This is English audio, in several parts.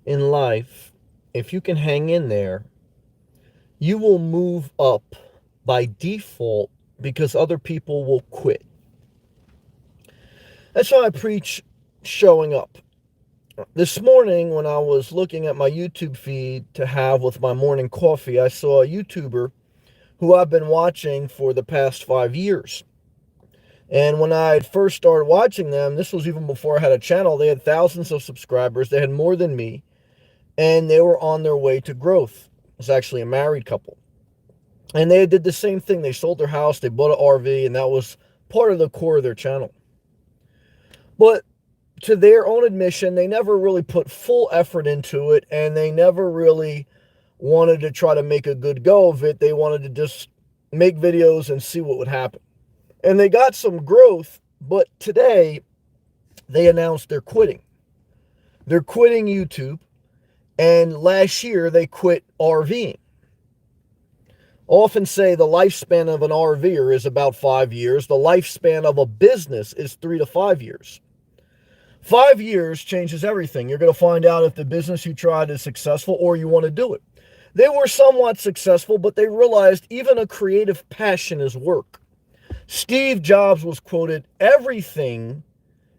in life, if you can hang in there, you will move up by default because other people will quit. That's why I preach showing up. This morning, when I was looking at my YouTube feed to have with my morning coffee, I saw a YouTuber who I've been watching for the past 5 years. And when I first started watching them, this was even before I had a channel, they had thousands of subscribers. They had more than me, and they were on their way to growth. It was actually a married couple. And they did the same thing. They sold their house, they bought an RV, and that was part of the core of their channel. But to their own admission, they never really put full effort into it, and they never really wanted to try to make a good go of it. They wanted to just make videos and see what would happen. And they got some growth, but today they announced they're quitting. They're quitting YouTube, and last year they quit RVing. Often say the lifespan of an RVer is about 5 years. The lifespan of a business is 3 to 5 years. 5 years changes everything. You're going to find out if the business you tried is successful or you want to do it. They were somewhat successful, but they realized even a creative passion is work. Steve Jobs was quoted, "Everything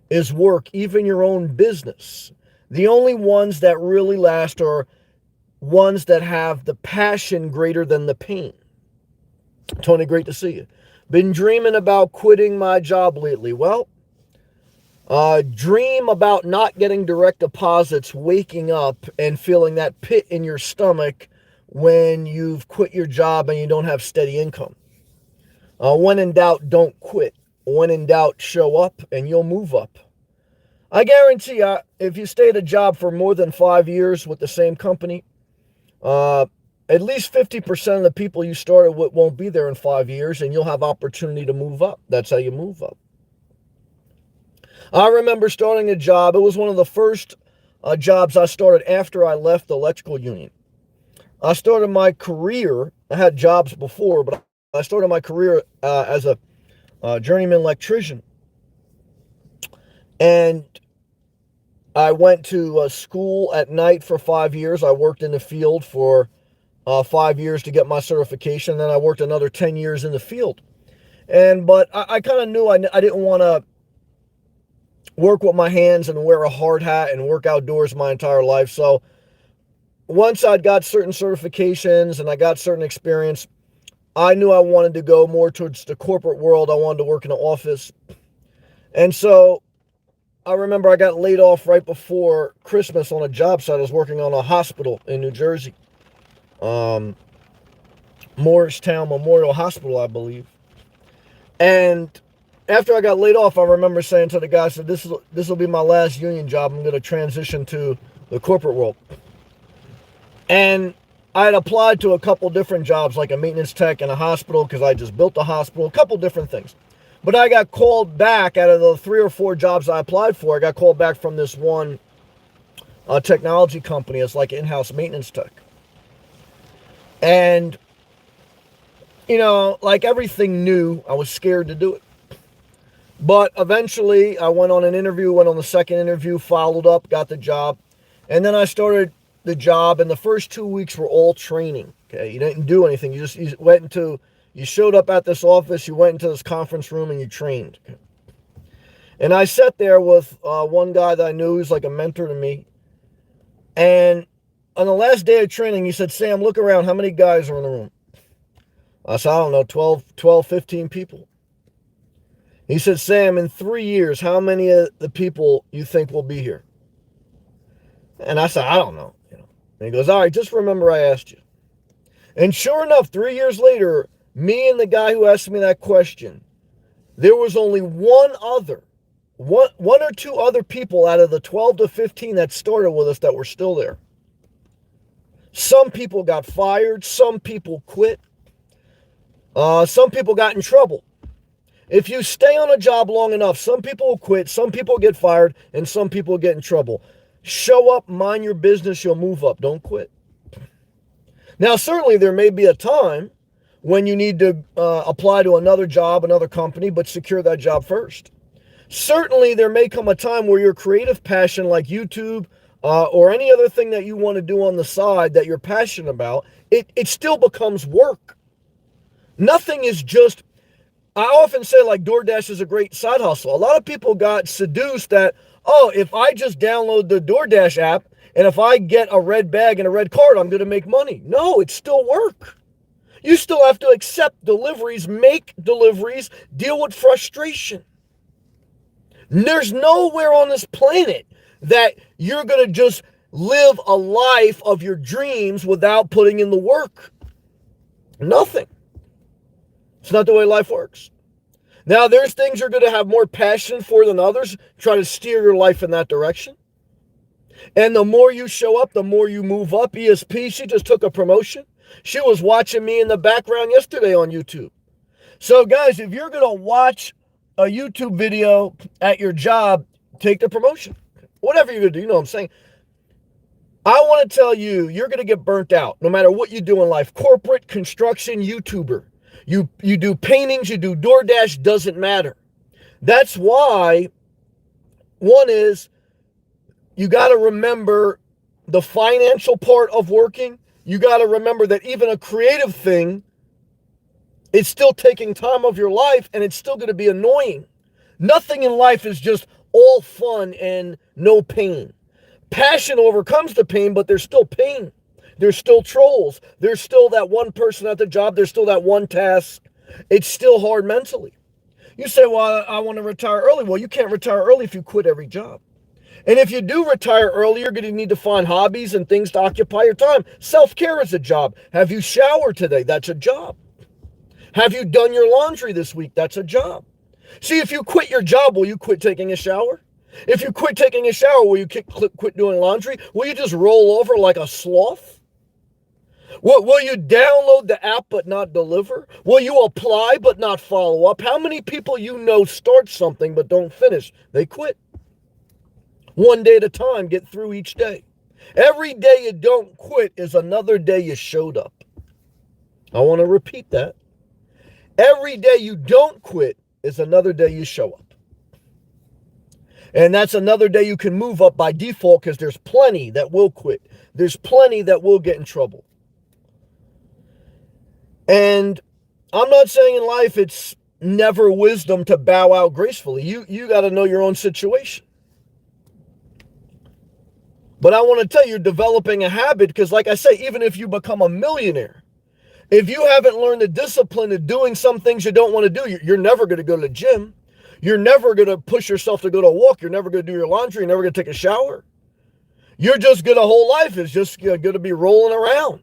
is work, even your own business. The only ones that really last are ones that have the passion greater than the pain." Tony, great to see you. Been dreaming about quitting my job lately. Well, dream about not getting direct deposits, waking up and feeling that pit in your stomach when you've quit your job and you don't have steady income. When in doubt, don't quit. When in doubt, show up and you'll move up. I guarantee you, if you stay at a job for more than 5 years with the same company, at least 50% of the people you started with won't be there in 5 years, and you'll have opportunity to move up. That's how you move up. I remember starting a job. It was one of the first jobs I started after I left the electrical union. I started my career, I had jobs before, but I started my career as a journeyman electrician. And I went to school at night for 5 years. I worked in the field for 5 years to get my certification. Then I worked another 10 years in the field. But I kind of knew I didn't want to work with my hands and wear a hard hat and work outdoors my entire life. So once I'd got certain certifications and I got certain experience, I knew I wanted to go more towards the corporate world. I wanted to work in an office. And so I remember I got laid off right before Christmas on a job site. I was working on a hospital in New Jersey. Morristown Memorial Hospital, I believe. And after I got laid off, I remember saying to the guy, I said, this will be my last union job. I'm going to transition to the corporate world. And I had applied to a couple different jobs, like a maintenance tech in a hospital, because I just built a hospital, a couple different things. But I got called back out of the 3 or 4 jobs I applied for. I got called back from this one technology company. It's like in-house maintenance tech. And, like everything new, I was scared to do it. But eventually, I went on an interview, went on the second interview, followed up, got the job. And then I started the job, and the first 2 weeks were all training. Okay, you didn't do anything. You showed up at this office, you went into this conference room, and you trained. Okay. And I sat there with one guy that I knew who's like a mentor to me. And on the last day of training, he said, "Sam, look around. How many guys are in the room?" I said, "I don't know, 12, 15 people." He said, "Sam, in 3 years, how many of the people you think will be here?" And I said, "I don't know." And he goes, "All right, just remember I asked you." And sure enough, 3 years later, me and the guy who asked me that question, there was only one or two other people out of the 12 to 15 that started with us that were still there. Some people got fired. Some people quit. Some people got in trouble. If you stay on a job long enough, some people will quit, some people get fired, and some people get in trouble. Show up, mind your business, you'll move up. Don't quit. Now, certainly there may be a time when you need to apply to another job, another company, but secure that job first. Certainly there may come a time where your creative passion like YouTube, or any other thing that you want to do on the side that you're passionate about, it still becomes work. Nothing is just, I often say like DoorDash is a great side hustle. A lot of people got seduced that, oh, if I just download the DoorDash app and if I get a red bag and a red card, I'm going to make money. No, it's still work. You still have to accept deliveries, make deliveries, deal with frustration. There's nowhere on this planet that you're going to just live a life of your dreams without putting in the work. Nothing. It's not the way life works. Now, there's things you're going to have more passion for than others. Try to steer your life in that direction. And the more you show up, the more you move up. ESP, she just took a promotion. She was watching me in the background yesterday on YouTube. So, guys, if you're going to watch a YouTube video at your job, take the promotion. Whatever you're going to do, you know what I'm saying? I want to tell you, you're going to get burnt out no matter what you do in life. Corporate, construction, YouTuber. You do paintings, you do DoorDash, doesn't matter. That's why, one is, you got to remember the financial part of working. You got to remember that even a creative thing, it's still taking time of your life and it's still going to be annoying. Nothing in life is just all fun and no pain. Passion overcomes the pain, but there's still pain. There's still trolls. There's still that one person at the job. There's still that one task. It's still hard mentally. You say, well, I want to retire early. Well, you can't retire early if you quit every job. And if you do retire early, you're going to need to find hobbies and things to occupy your time. Self-care is a job. Have you showered today? That's a job. Have you done your laundry this week? That's a job. See, if you quit your job, will you quit taking a shower? If you quit taking a shower, will you quit doing laundry? Will you just roll over like a sloth? Will you download the app but not deliver? Will you apply but not follow up? How many people you know start something but don't finish? They quit. One day at a time, get through each day. Every day you don't quit is another day you showed up. I want to repeat that. Every day you don't quit is another day you show up. And that's another day you can move up by default because there's plenty that will quit. There's plenty that will get in trouble. And I'm not saying in life it's never wisdom to bow out gracefully. You got to know your own situation. But I want to tell you, you're developing a habit because, like I say, even if you become a millionaire, if you haven't learned the discipline of doing some things you don't want to do, you're never going to go to the gym. You're never going to push yourself to go to a walk. You're never going to do your laundry. You're never going to take a shower. You're just going to, whole life is just going to be rolling around.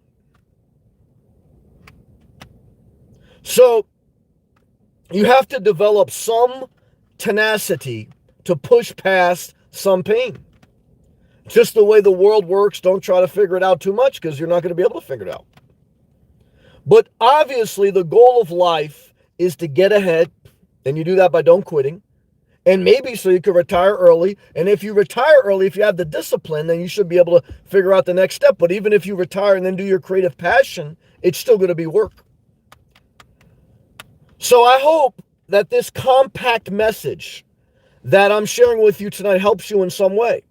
So you have to develop some tenacity to push past some pain. Just the way the world works, don't try to figure it out too much because you're not going to be able to figure it out. But obviously the goal of life is to get ahead, and you do that by don't quitting. And maybe so you can retire early. And if you retire early, if you have the discipline, then you should be able to figure out the next step. But even if you retire and then do your creative passion, it's still going to be work. So I hope that this compact message that I'm sharing with you tonight helps you in some way.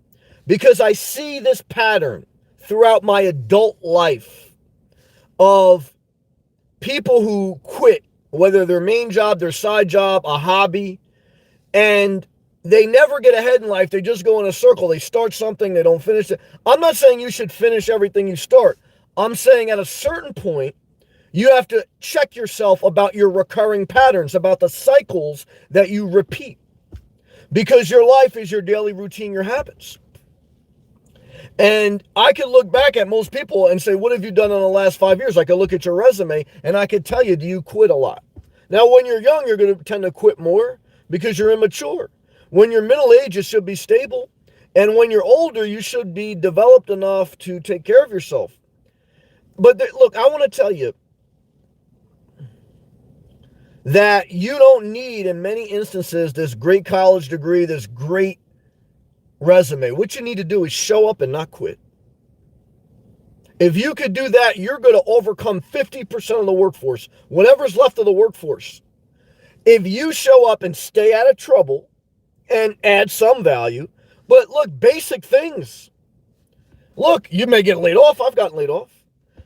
Because I see this pattern throughout my adult life of people who quit, whether their main job, their side job, a hobby, and they never get ahead in life. They just go in a circle. They start something, they don't finish it. I'm not saying you should finish everything you start. I'm saying at a certain point, you have to check yourself about your recurring patterns, about the cycles that you repeat. Because your life is your daily routine, your habits. And I could look back at most people and say, what have you done in the last 5 years? I could look at your resume and I could tell you, do you quit a lot? Now, when you're young, you're going to tend to quit more because you're immature. When you're middle age, you should be stable. And when you're older, you should be developed enough to take care of yourself. But look, I want to tell you that you don't need, in many instances, this great college degree, this great resume. What you need to do is show up and not quit. If you could do that, you're going to overcome 50% of the workforce, whatever's left of the workforce. If you show up and stay out of trouble and add some value, but look, basic things. Look, you may get laid off. I've gotten laid off.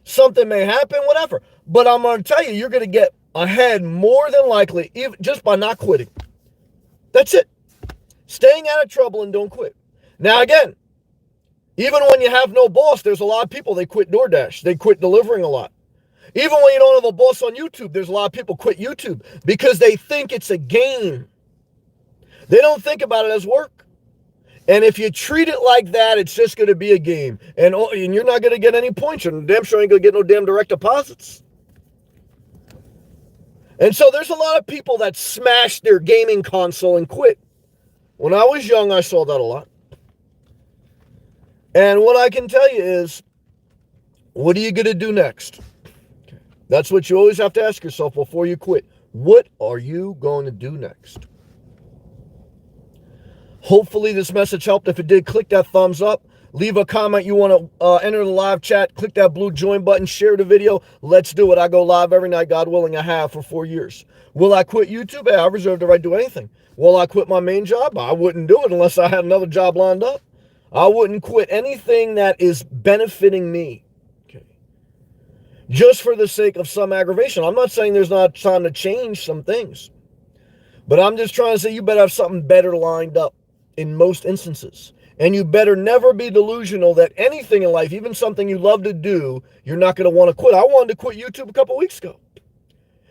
Something may happen, whatever. But I'm going to tell you, you're going to get ahead more than likely, even just by not quitting. That's it. Staying out of trouble and don't quit. Now, again, even when you have no boss, there's a lot of people, they quit DoorDash. They quit delivering a lot. Even when you don't have a boss on YouTube, there's a lot of people quit YouTube because they think it's a game. They don't think about it as work. And if you treat it like that, it's just going to be a game. And you're not going to get any points. And damn sure ain't going to get no damn direct deposits. And so there's a lot of people that smash their gaming console and quit. When I was young, I saw that a lot. And what I can tell you is, what are you going to do next? That's what you always have to ask yourself before you quit. What are you going to do next? Hopefully this message helped. If it did, click that thumbs up. Leave a comment. You want to enter the live chat. Click that blue join button. Share the video. Let's do it. I go live every night, God willing. I have for 4 years. Will I quit YouTube? Hey, I reserve the right to do anything. Will I quit my main job? I wouldn't do it unless I had another job lined up. I wouldn't quit anything that is benefiting me. Okay. Just for the sake of some aggravation. I'm not saying there's not time to change some things. But I'm just trying to say you better have something better lined up in most instances. And you better never be delusional that anything in life, even something you love to do, you're not going to want to quit. I wanted to quit YouTube a couple weeks ago.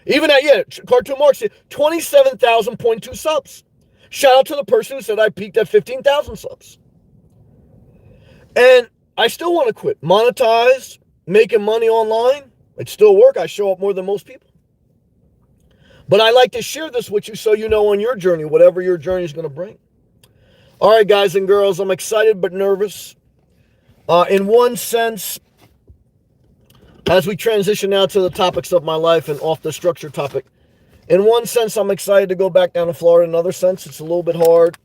Even at, Cartoon Mark said 27,000.2 subs. Shout out to the person who said I peaked at 15,000 subs. And I still want to quit. Monetize, making money online. It still work. I show up more than most people. But I like to share this with you so you know on your journey, whatever your journey is going to bring. All right, guys and girls, I'm excited but nervous. In one sense, as we transition now to the topics of my life and off the structure topic, in one sense, I'm excited to go back down to Florida. In another sense, it's a little bit hard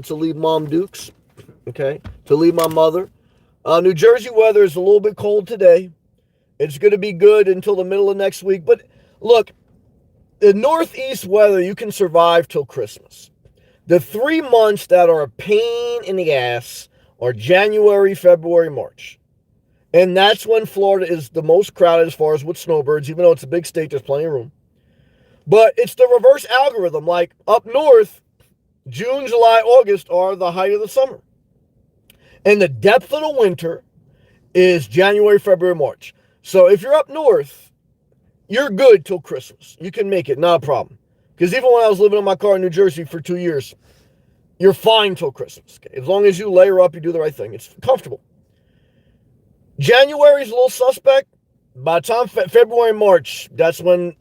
to leave Mom Dukes, okay, to leave my mother. New Jersey weather is a little bit cold today. It's going to be good until the middle of next week. But look, the Northeast weather, you can survive till Christmas. The 3 months that are a pain in the ass are January, February, March. And that's when Florida is the most crowded as far as with snowbirds. Even though it's a big state, there's plenty of room. But it's the reverse algorithm. Like up north, June, July, August are the height of the summer. And the depth of the winter is January, February, March. So if you're up north, you're good till Christmas. You can make it, not a problem. Because even when I was living in my car in New Jersey for 2 years, you're fine till Christmas. Okay? As long as you layer up, you do the right thing. It's comfortable. January is a little suspect. By the time February, March, that's when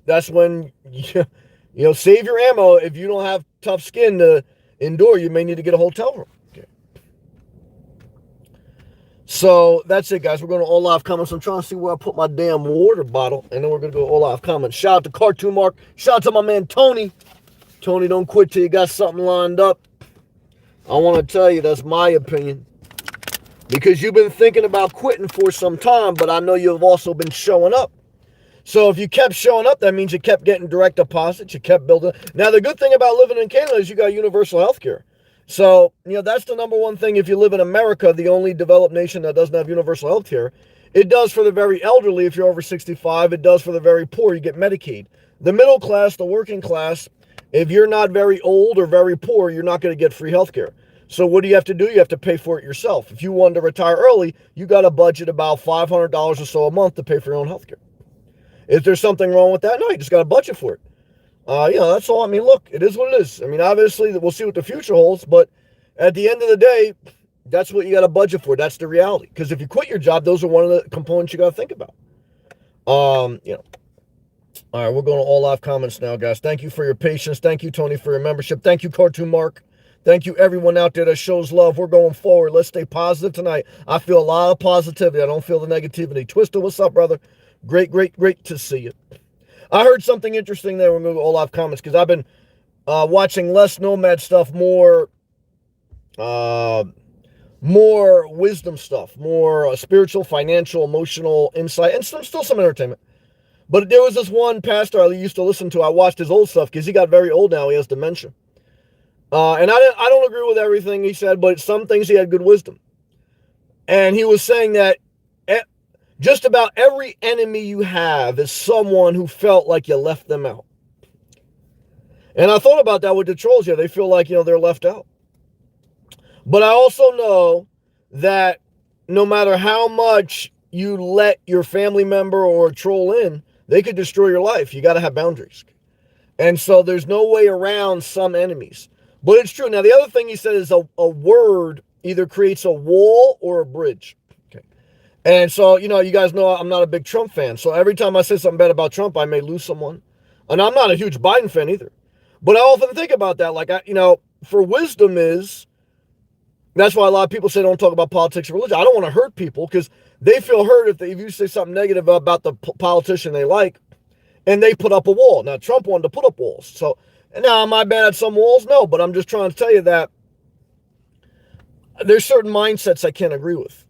you know, save your ammo. If you don't have tough skin to endure, you may need to get a hotel room. Okay. So that's it, guys. We're going to all live comments. I'm trying to see where I put my damn water bottle, and then we're going to go all live comments. Shout out to Cartoon Mark. Shout out to my man Tony. Tony, don't quit till you got something lined up. I want to tell you, that's my opinion. Because you've been thinking about quitting for some time, but I know you've also been showing up. So if you kept showing up, that means you kept getting direct deposits, you kept building. Now, the good thing about living in Canada is you got universal health care. So, you know, that's the number one thing. If you live in America, the only developed nation that doesn't have universal health care, it does for the very elderly if you're over 65. It does for the very poor. You get Medicaid. The middle class, the working class, if you're not very old or very poor, you're not going to get free health care. So what do you have to do? You have to pay for it yourself. If you wanted to retire early, you got to budget about $500 or so a month to pay for your own health care. If there's something wrong with that, no, you just got to budget for it. You know, that's all. I mean, look, it is what it is. I mean, obviously, we'll see what the future holds, but at the end of the day, that's what you got to budget for. That's the reality. Because if you quit your job, those are one of the components you got to think about. You know. All right, we're going to all live comments now, guys. Thank you for your patience. Thank you, Tony, for your membership. Thank you, Cartoon Mark. Thank you, everyone out there that shows love. We're going forward. Let's stay positive tonight. I feel a lot of positivity. I don't feel the negativity. Twister, what's up, brother? Great to see you. I heard something interesting there. We're going to go all live comments because I've been watching less nomad stuff, more wisdom stuff, more spiritual, financial, emotional insight, and still some entertainment. But there was this one pastor I used to listen to. I watched his old stuff because he got very old now. He has dementia. And I don't agree with everything he said, but some things he had good wisdom. And he was saying that just about every enemy you have is someone who felt like you left them out. And I thought about that with the trolls here. They feel like, they're left out. But I also know that no matter how much you let your family member or a troll in, they could destroy your life. You got to have boundaries. And so there's no way around some enemies. But it's true. Now, the other thing he said is a word either creates a wall or a bridge. Okay. And so, you guys know I'm not a big Trump fan. So every time I say something bad about Trump, I may lose someone. And I'm not a huge Biden fan either. But I often think about that. Like, for wisdom that's why a lot of people say don't talk about politics and religion. I don't want to hurt people because they feel hurt if you say something negative about the politician they like and they put up a wall. Now, Trump wanted to put up walls. So, now, am I bad at some walls? No, but I'm just trying to tell you that there's certain mindsets I can't agree with.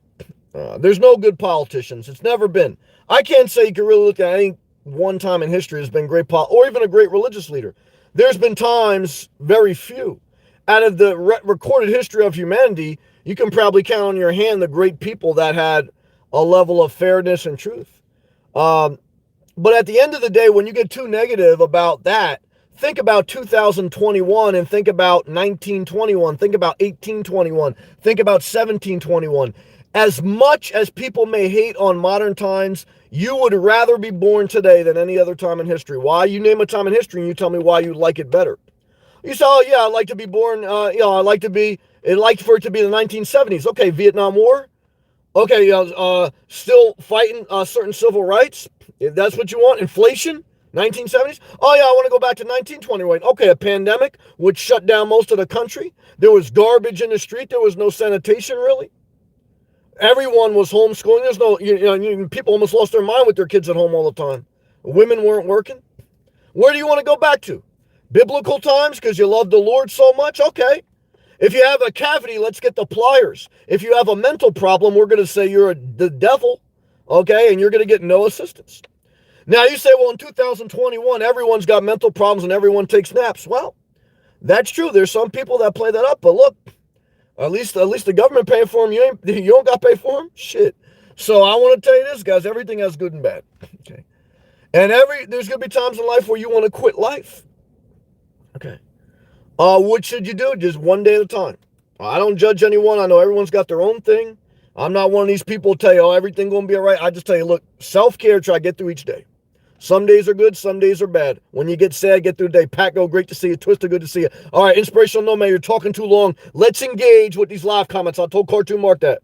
There's no good politicians. It's never been. I can't say you can really look at any one time in history has been great or even a great religious leader. There's been times, very few. Out of the recorded history of humanity, you can probably count on your hand the great people that had a level of fairness and truth. But at the end of the day, when you get too negative about that, think about 2021 and think about 1921. Think about 1821. Think about 1721. As much as people may hate on modern times, you would rather be born today than any other time in history. Why? You name a time in history and you tell me why you like it better. You say, oh yeah, I'd like to be born, I'd like for it to be the 1970s. Okay, Vietnam War. Okay, still fighting certain civil rights. If that's what you want. Inflation, 1970s. Oh yeah, I want to go back to 1921. Okay, a pandemic which shut down most of the country. There was garbage in the street. There was no sanitation really. Everyone was homeschooling. There's no, people almost lost their mind with their kids at home all the time. Women weren't working. Where do you want to go back to? Biblical times because you love the Lord so much? Okay. If you have a cavity, let's get the pliers. If you have a mental problem, we're going to say you're the devil, okay, and you're going to get no assistance. Now you say, well, in 2021, everyone's got mental problems and everyone takes naps. Well, that's true. There's some people that play that up, but look, at least the government paying for them. You don't got to pay for them? Shit. So I want to tell you this, guys, everything has good and bad, okay? And there's going to be times in life where you want to quit life. Okay. What should you do? Just one day at a time. I don't judge anyone. I know everyone's got their own thing. I'm not one of these people who tell you, oh, everything going to be all right. I just tell you, look, self-care, try to get through each day. Some days are good, some days are bad. When you get sad, get through the day. Paco, great to see you. Twister, good to see you. All right, Inspirational Nomad, you're talking too long. Let's engage with these live comments. I told Cartoon Mark that.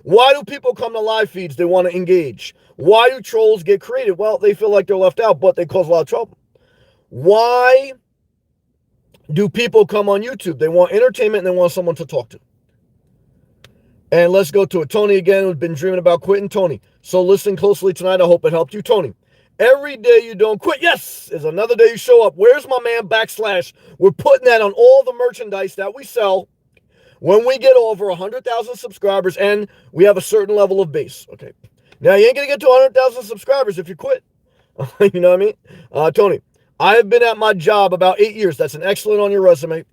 Why do people come to live feeds? They want to engage. Why do trolls get created? Well, they feel like they're left out, but they cause a lot of trouble. Why do people come on YouTube? They want entertainment and they want someone to talk to. And let's go to it. Tony again, who's been dreaming about quitting. Tony, so listen closely tonight. I hope it helped you. Tony, every day you don't quit, yes, is another day you show up. Where's my man /? We're putting that on all the merchandise that we sell when we get over 100,000 subscribers and we have a certain level of base. Okay. Now, you ain't going to get to 100,000 subscribers if you quit. You know what I mean? Tony, I have been at my job about 8 years. That's an excellent on your resume.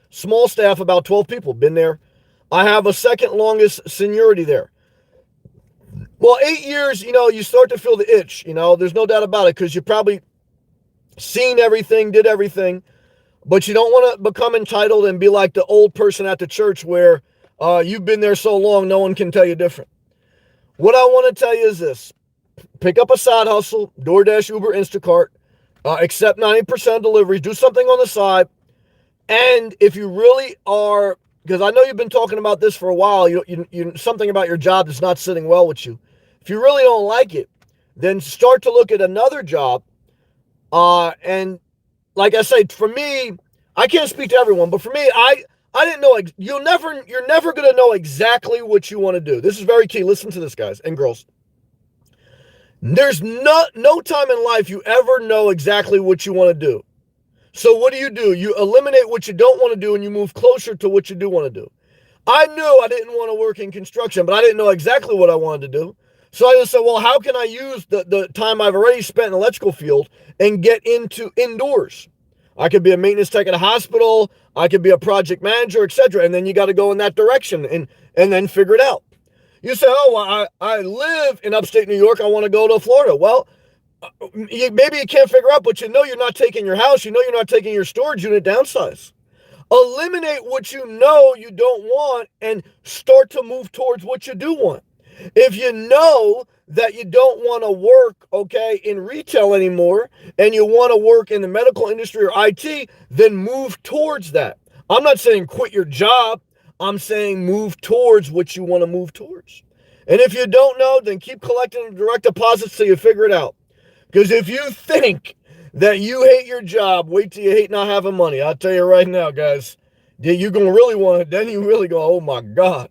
Small staff, about 12 people. Been there. I have a second longest seniority there. Well, 8 years, you start to feel the itch. There's no doubt about it because you've probably seen everything, did everything. But you don't want to become entitled and be like the old person at the church where you've been there so long, no one can tell you different. What I want to tell you is this. Pick up a side hustle, DoorDash, Uber, Instacart. Accept 90% deliveries. Do something on the side. And if you really are, because I know you've been talking about this for a while, you something about your job that's not sitting well with you. If you really don't like it, then start to look at another job. And like I say, for me, I can't speak to everyone, but for me, I didn't know. You're never going to know exactly what you want to do. This is very key. Listen to this, guys and girls. There's no time in life you ever know exactly what you want to do. So what do? You eliminate what you don't want to do and you move closer to what you do want to do. I knew I didn't want to work in construction, but I didn't know exactly what I wanted to do. So I just said, well, how can I use the time I've already spent in the electrical field and get into indoors? I could be a maintenance tech at a hospital. I could be a project manager, etc. And then you got to go in that direction and then figure it out. You say, oh, well, I live in upstate New York. I want to go to Florida. Well, maybe you can't figure out, but you know you're not taking your house. You know you're not taking your storage unit. Downsize. Eliminate what you know you don't want and start to move towards what you do want. If you know that you don't want to work, okay, in retail anymore and you want to work in the medical industry or IT, then move towards that. I'm not saying quit your job. I'm saying move towards what you want to move towards. And if you don't know, then keep collecting direct deposits till you figure it out. Because if you think that you hate your job, wait till you hate not having money. I'll tell you right now, guys, you're going to really want it. Then you really go, oh my God.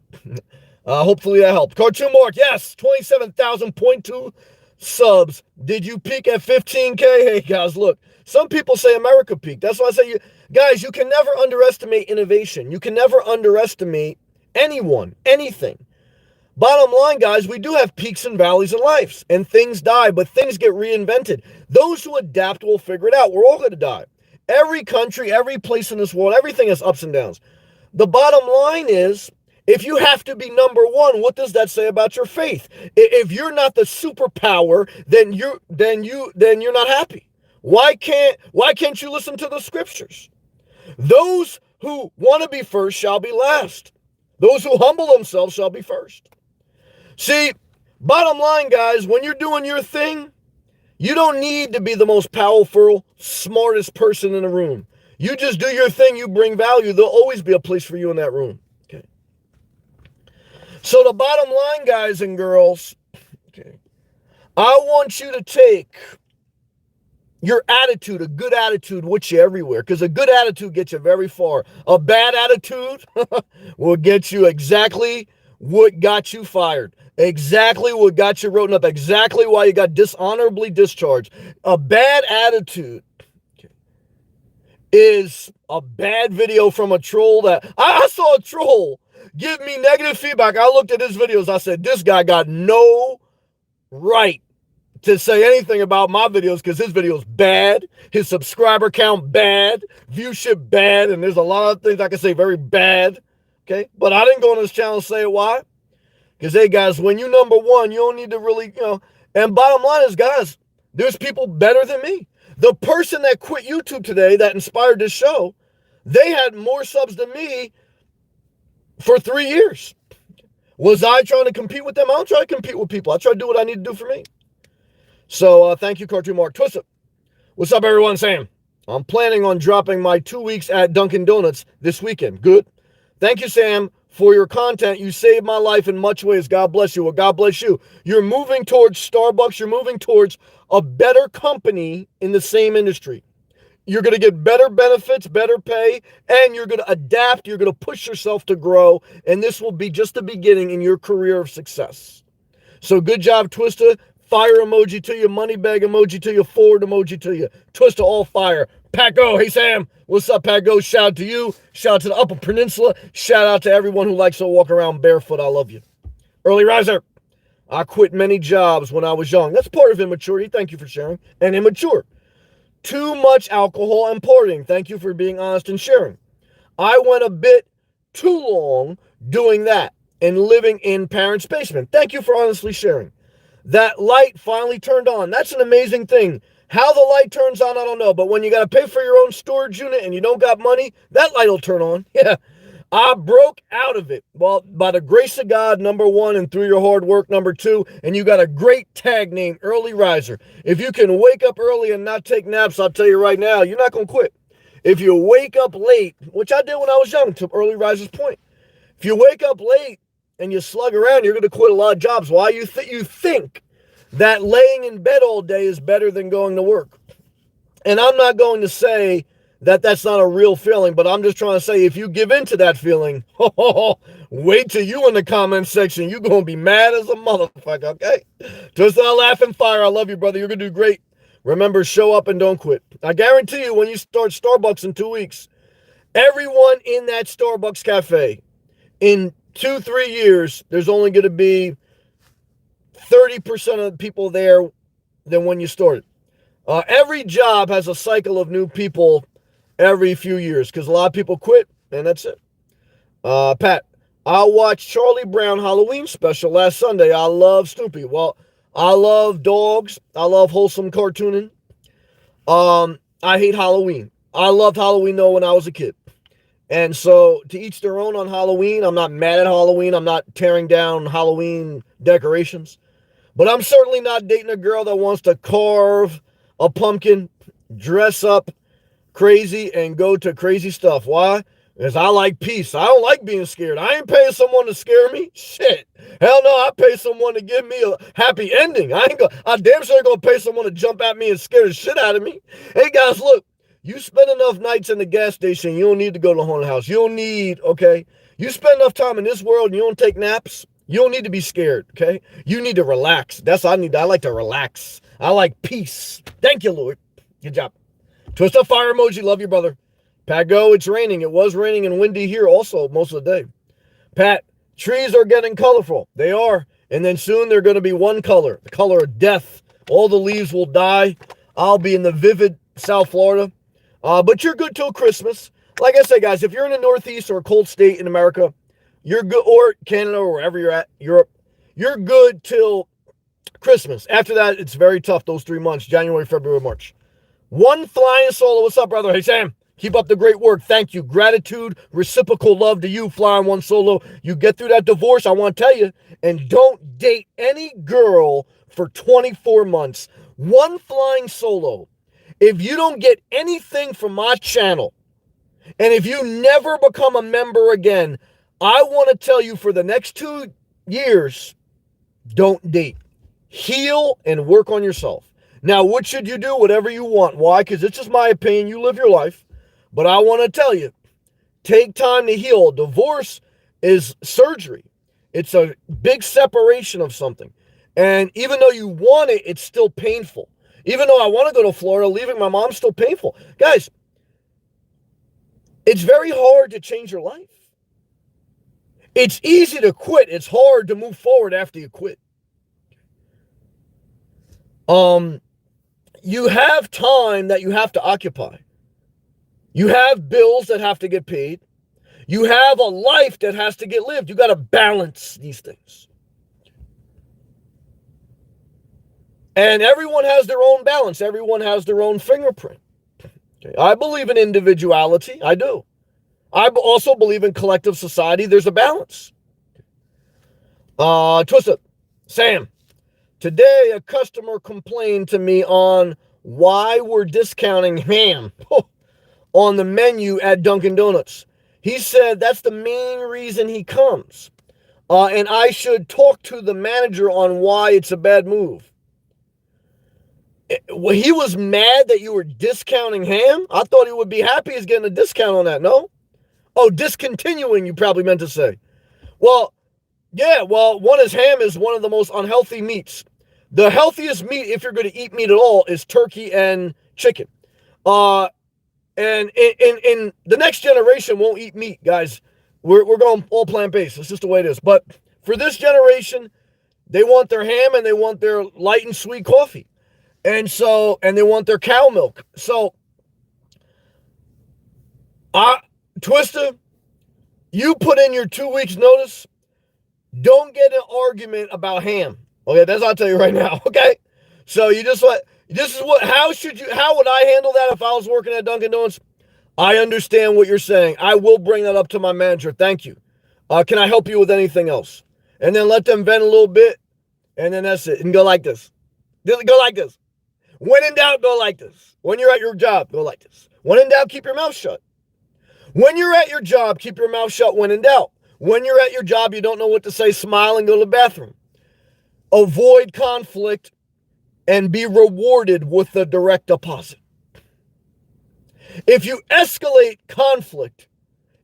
Hopefully that helped. Cartoon Mark, yes, 27,000.2 subs. Did you peak at 15K? Hey, guys, look, some people say America peaked. That's why I say, guys, you can never underestimate innovation. You can never underestimate anyone, anything. Bottom line, guys, we do have peaks and valleys in life, and things die, but things get reinvented. Those who adapt will figure it out. We're all going to die. Every country, every place in this world, everything has ups and downs. The bottom line is, if you have to be number one, what does that say about your faith? If you're not the superpower, then you're not happy. Why can't you listen to the scriptures? Those who want to be first shall be last. Those who humble themselves shall be first. See, bottom line, guys, when you're doing your thing, you don't need to be the most powerful, smartest person in the room. You just do your thing, you bring value. There'll always be a place for you in that room. Okay. So the bottom line, guys and girls, okay, I want you to take your attitude, a good attitude, with you everywhere, because a good attitude gets you very far. A bad attitude will get you exactly what got you fired, exactly what got you written up, exactly why you got dishonorably discharged. A bad attitude is a bad video from a troll that I saw a troll give me negative feedback. I looked at his videos. I said, this guy got no right to say anything about my videos because his video's bad, his subscriber count bad, viewship bad, and there's a lot of things I can say very bad, okay? But I didn't go on his channel and say it. Why? Because, hey, guys, when you number one, you don't need to really, and bottom line is, guys, there's people better than me. The person that quit YouTube today that inspired this show, they had more subs than me for 3 years. Was I trying to compete with them? I don't try to compete with people. I try to do what I need to do for me. So thank you, Cartoon Mark. Twist it. What's up, everyone? Sam. I'm planning on dropping my 2 weeks at Dunkin' Donuts this weekend. Good. Thank you, Sam, for your content. You saved my life in much ways. God bless you. Well, God bless you. You're moving towards Starbucks. You're moving towards a better company in the same industry. You're going to get better benefits, better pay, and you're going to adapt. You're going to push yourself to grow, and this will be just the beginning in your career of success. So good job, Twista. Fire emoji to you, money bag emoji to you, forward emoji to you. Twista, all fire. Pat Go, hey Sam, what's up, Pat Go? Shout out to you. Shout out to the Upper Peninsula. Shout out to everyone who likes to walk around barefoot. I love you. Early riser. I quit many jobs when I was young. That's part of immaturity. Thank you for sharing. And immature. Too much alcohol and partying. Thank you for being honest and sharing. I went a bit too long doing that and living in parents' basement. Thank you for honestly sharing. That light finally turned on. That's an amazing thing. How the light turns on, I don't know. But when you got to pay for your own storage unit and you don't got money, that light will turn on. Yeah. I broke out of it. Well, by the grace of God, number one, and through your hard work, number two, and you got a great tag name, Early Riser. If you can wake up early and not take naps, I'll tell you right now, you're not going to quit. If you wake up late, which I did when I was young, to Early Riser's point, if you wake up late and you slug around, you're going to quit a lot of jobs. Why? You think that laying in bed all day is better than going to work. And I'm not going to say that that's not a real feeling, but I'm just trying to say if you give into that feeling, wait till you in the comment section. You're going to be mad as a motherfucker, okay? Just not laughing fire. I love you, brother. You're going to do great. Remember, show up and don't quit. I guarantee you when you start Starbucks in 2 weeks, everyone in that Starbucks cafe, in 2-3 years, there's only going to be 30% of the people there than when you started. Every job has a cycle of new people every few years because a lot of people quit, and that's it. Pat, I watched Charlie Brown Halloween special last Sunday. I love Snoopy. Well, I love dogs. I love wholesome cartooning. I hate Halloween. I loved Halloween though when I was a kid. And so to each their own on Halloween. I'm not mad at Halloween. I'm not tearing down Halloween decorations. But I'm certainly not dating a girl that wants to carve a pumpkin, dress up crazy, and go to crazy stuff. Why? Because I like peace. I don't like being scared. I ain't paying someone to scare me. Shit. Hell no, I pay someone to give me a happy ending. I damn sure ain't gonna pay someone to jump at me and scare the shit out of me. Hey guys, look, you spend enough nights in the gas station, you don't need to go to the haunted house. You don't need, okay? You spend enough time in this world and you don't take naps, you don't need to be scared, okay? You need to relax. That's what I need. I like to relax. I like peace. Thank you, Lord. Good job. Twist up fire emoji. Love you, brother. Pat, go. It's raining. It was raining and windy here also most of the day. Pat, trees are getting colorful. They are. And then soon they're going to be one color, the color of death. All the leaves will die. I'll be in the vivid South Florida. But you're good till Christmas. Like I say, guys, if you're in the Northeast or a cold state in America, you're good, or Canada or wherever you're at, Europe, you're good till Christmas. After that, it's very tough, those 3 months, January, February, March. One flying solo. What's up, brother? Hey, Sam. Keep up the great work. Thank you. Gratitude, reciprocal love to you, flying one solo. You get through that divorce, I want to tell you, and don't date any girl for 24 months. One flying solo. If you don't get anything from my channel, and if you never become a member again, I want to tell you for the next 2 years, don't date. Heal and work on yourself. Now, what should you do? Whatever you want. Why? Because it's just my opinion. You live your life. But I want to tell you, take time to heal. Divorce is surgery. It's a big separation of something. And even though you want it, it's still painful. Even though I want to go to Florida, leaving my mom's still painful. Guys, it's very hard to change your life. It's easy to quit. It's hard to move forward after you quit. You have time that you have to occupy. You have bills that have to get paid. You have a life that has to get lived. You got to balance these things. And everyone has their own balance. Everyone has their own fingerprint. Okay. I believe in individuality. I do. I also believe in collective society. There's a balance. Twist Sam. Today, a customer complained to me on why we're discounting ham on the menu at Dunkin' Donuts. He said that's the main reason he comes. And I should talk to the manager on why it's a bad move. Well, he was mad that you were discounting ham? I thought he would be happy he's getting a discount on that, no? Oh, discontinuing, you probably meant to say. Well, yeah, one is ham is one of the most unhealthy meats. The healthiest meat, if you're going to eat meat at all, is turkey and chicken. And in the next generation won't eat meat, guys. We're going all plant-based. It's just the way it is. But for this generation, they want their ham and they want their light and sweet coffee. And they want their cow milk. So, Twister, you put in your 2 weeks notice. Don't get an argument about ham. Okay, that's what I'll tell you right now. Okay, so how would I handle that if I was working at Dunkin' Donuts? I understand what you're saying. I will bring that up to my manager. Thank you. Can I help you with anything else? And then let them vent a little bit, and then that's it. And go like this. Go like this. When in doubt, go like this. When you're at your job, go like this. When in doubt, keep your mouth shut. When you're at your job, keep your mouth shut when in doubt. When you're at your job, you don't know what to say, smile and go to the bathroom. Avoid conflict and be rewarded with the direct deposit. If you escalate conflict,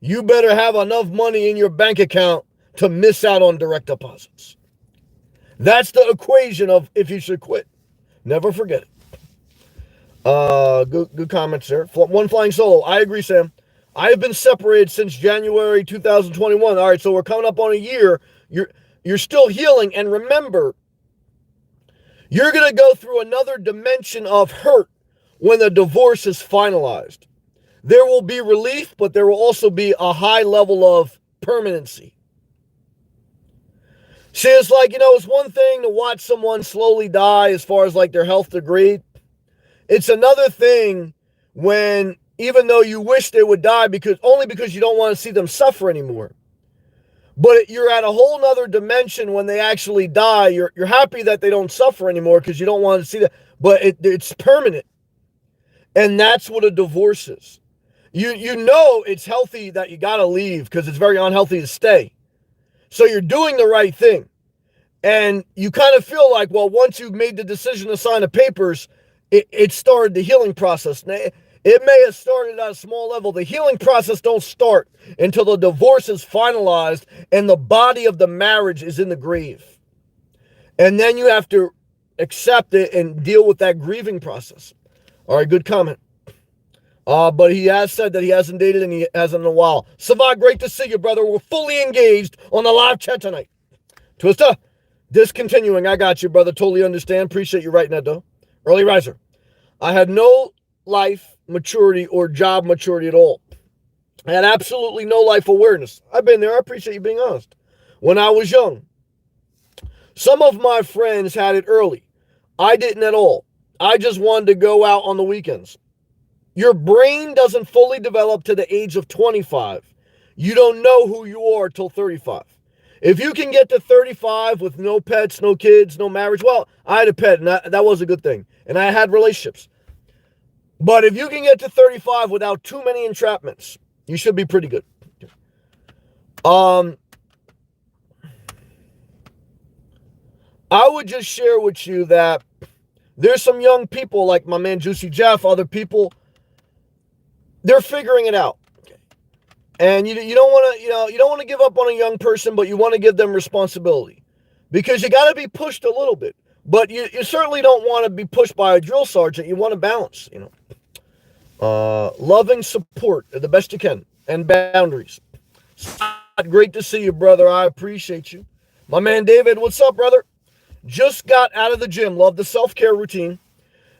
you better have enough money in your bank account to miss out on direct deposits. That's the equation of if you should quit. Never forget it. Good comments there. One flying solo. I agree, Sam. I have been separated since January 2021. All right, so we're coming up on a year. You're still healing. And remember, you're going to go through another dimension of hurt when the divorce is finalized. There will be relief, but there will also be a high level of permanency. See, it's like, it's one thing to watch someone slowly die as far as like their health degrade. It's another thing when, even though you wish they would die only because you don't want to see them suffer anymore. But you're at a whole nother dimension when they actually die. You're happy that they don't suffer anymore because you don't want to see that. But it's permanent. And that's what a divorce is. You know it's healthy that you got to leave because it's very unhealthy to stay. So you're doing the right thing. And you kind of feel like, well, once you've made the decision to sign the papers, it started the healing process. It may have started at a small level. The healing process don't start until the divorce is finalized and the body of the marriage is in the grave. And then you have to accept it and deal with that grieving process. All right, good comment. But he has said that he hasn't dated and he hasn't in a while. Savant, great to see you, brother. We're fully engaged on the live chat tonight. Twister, discontinuing. I got you, brother. Totally understand. Appreciate you writing that, though. Early riser. I had no life maturity or job maturity at all. I had absolutely no life awareness. I've been there. I appreciate you being honest. When I was young, some of my friends had it early. I didn't at all. I just wanted to go out on the weekends. Your brain doesn't fully develop to the age of 25. You don't know who you are till 35. If you can get to 35 with no pets, no kids, no marriage, well, I had a pet, and that was a good thing. And I had relationships. But if you can get to 35 without too many entrapments, you should be pretty good. I would just share with you that there's some young people like my man Juicy Jeff, other people, they're figuring it out. And you don't want to, you don't want to give up on a young person, but you want to give them responsibility because you got to be pushed a little bit. But you certainly don't want to be pushed by a drill sergeant. You want to balance, loving support the best you can and boundaries. Great to see you, brother. I appreciate you. My man David, what's up, brother? Just got out of the gym. Love the self-care routine.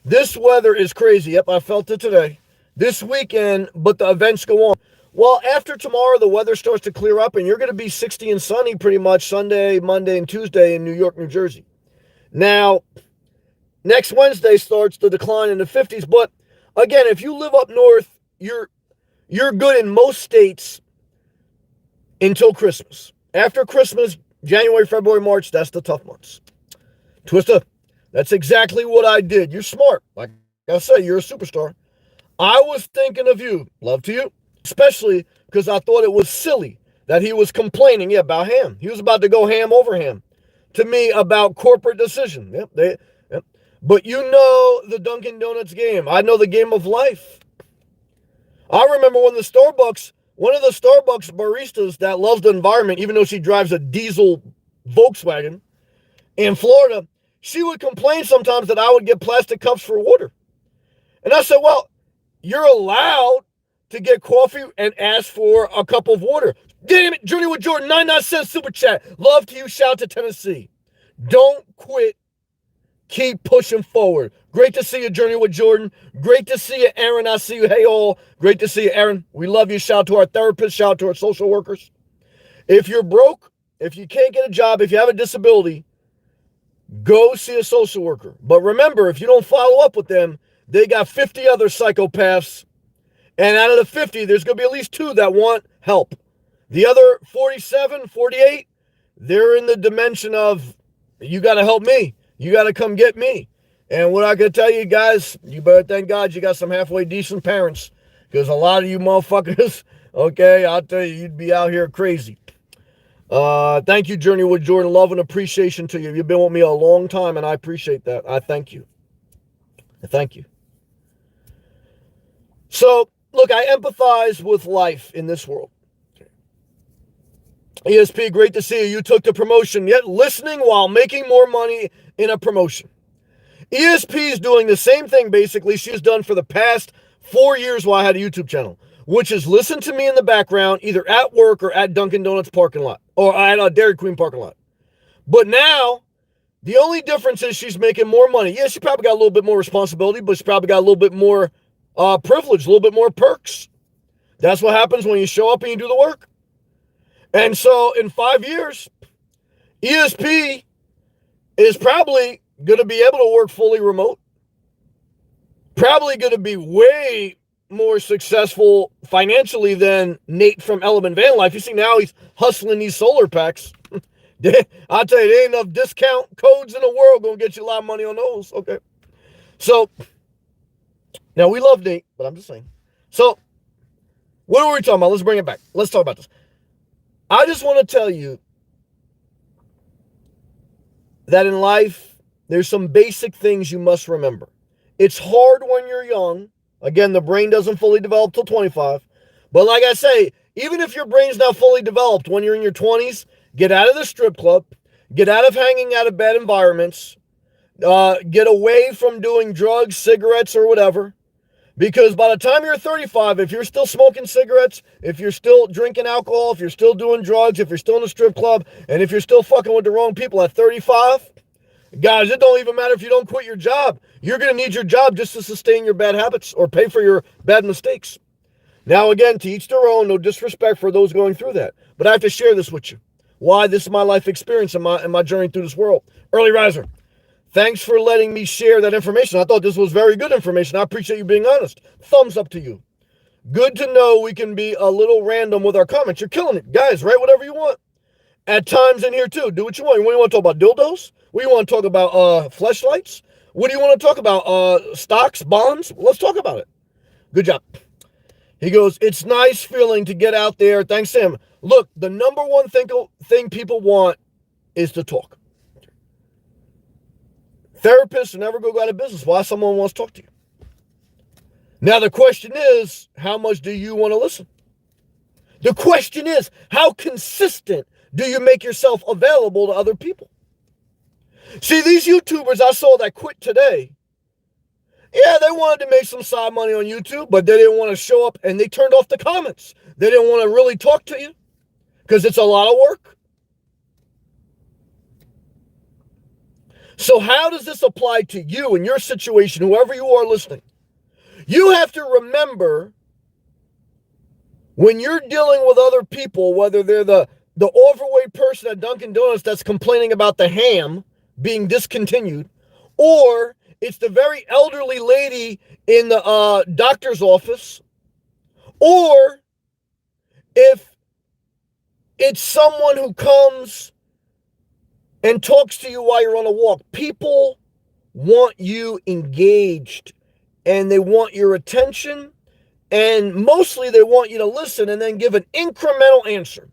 This weather is crazy. Yep, I felt it today. This weekend, but the events go on. Well, after tomorrow, the weather starts to clear up, and you're going to be 60 and sunny pretty much Sunday, Monday, and Tuesday in New York, New Jersey. Now, next Wednesday starts the decline in the 50s. But again, if you live up north, you're good in most states until Christmas. After Christmas, January, February, March, that's the tough months. Twister, that's exactly what I did. You're smart. Like I say, you're a superstar. I was thinking of you. Love to you. Especially because I thought it was silly that he was complaining about ham. He was about to go ham over ham to me about corporate decision. Yep. But you know the Dunkin' Donuts game. I know the game of life. I remember when one of the Starbucks baristas that loves the environment, even though she drives a diesel Volkswagen in Florida, she would complain sometimes that I would get plastic cups for water. And I said, well, you're allowed to get coffee and ask for a cup of water. Damn it, Journey with Jordan, 99 cents super chat. Love to you, shout to Tennessee. Don't quit. Keep pushing forward. Great to see you, Journey with Jordan. Great to see you, Aaron. I see you. Hey, all. Great to see you, Aaron. We love you. Shout to our therapists. Shout to our social workers. If you're broke, if you can't get a job, if you have a disability, go see a social worker. But remember, if you don't follow up with them, they got 50 other psychopaths. And out of the 50, there's going to be at least 2 that want help. The other 47, 48, they're in the dimension of, you got to help me. You got to come get me. And what I can tell you guys, you better thank God you got some halfway decent parents. Because a lot of you motherfuckers, okay, I'll tell you, you'd be out here crazy. Thank you, Journey with Jordan. Love and appreciation to you. You've been with me a long time, and I appreciate that. I thank you. Thank you. So, look, I empathize with life in this world. ESP, great to see you. You took the promotion, yet listening while making more money in a promotion. ESP is doing the same thing, basically, she's done for the past 4 years while I had a YouTube channel, which is listen to me in the background, either at work or at Dunkin' Donuts parking lot, or at a Dairy Queen parking lot. But now, the only difference is she's making more money. Yeah, she probably got a little bit more responsibility, but she probably got a little bit more privilege, a little bit more perks. That's what happens when you show up and you do the work. And so in 5 years, ESP is probably going to be able to work fully remote. Probably going to be way more successful financially than Nate from Element Van Life. You see, now he's hustling these solar packs. I'll tell you, there ain't enough discount codes in the world going to get you a lot of money on those. Okay. So, now we love Nate, but I'm just saying. So, what are we talking about? Let's bring it back. Let's talk about this. I just want to tell you that in life, there's some basic things you must remember. It's hard when you're young. Again, the brain doesn't fully develop till 25. But like I say, even if your brain's not fully developed when you're in your 20s, get out of the strip club, get out of hanging out of bad environments, get away from doing drugs, cigarettes, or whatever. Because by the time you're 35, if you're still smoking cigarettes, if you're still drinking alcohol, if you're still doing drugs, if you're still in a strip club, and if you're still fucking with the wrong people at 35, guys, it don't even matter if you don't quit your job. You're going to need your job just to sustain your bad habits or pay for your bad mistakes. Now, again, to each their own, no disrespect for those going through that. But I have to share this with you. Why? This is my life experience and my journey through this world. Early riser. Thanks for letting me share that information. I thought this was very good information. I appreciate you being honest. Thumbs up to you. Good to know we can be a little random with our comments. You're killing it. Guys, write whatever you want. At times in here, too. Do what you want. What do you want to talk about? Dildos? What do you want to talk about? Fleshlights? What do you want to talk about? Stocks? Bonds? Let's talk about it. Good job. He goes, it's nice feeling to get out there. Thanks, Sam. Look, the number one thing people want is to talk. Therapists will never go out of business. Why someone wants to talk to you? Now, the question is, how much do you want to listen? The question is, how consistent do you make yourself available to other people? See, these YouTubers I saw that quit today, yeah, they wanted to make some side money on YouTube, but they didn't want to show up, and they turned off the comments. They didn't want to really talk to you because it's a lot of work. So how does this apply to you in your situation, whoever you are listening? You have to remember when you're dealing with other people, whether they're the overweight person at Dunkin' Donuts that's complaining about the ham being discontinued, or it's the very elderly lady in the doctor's office, or if it's someone who comes and talks to you while you're on a walk. People want you engaged, and they want your attention, and mostly they want you to listen and then give an incremental answer,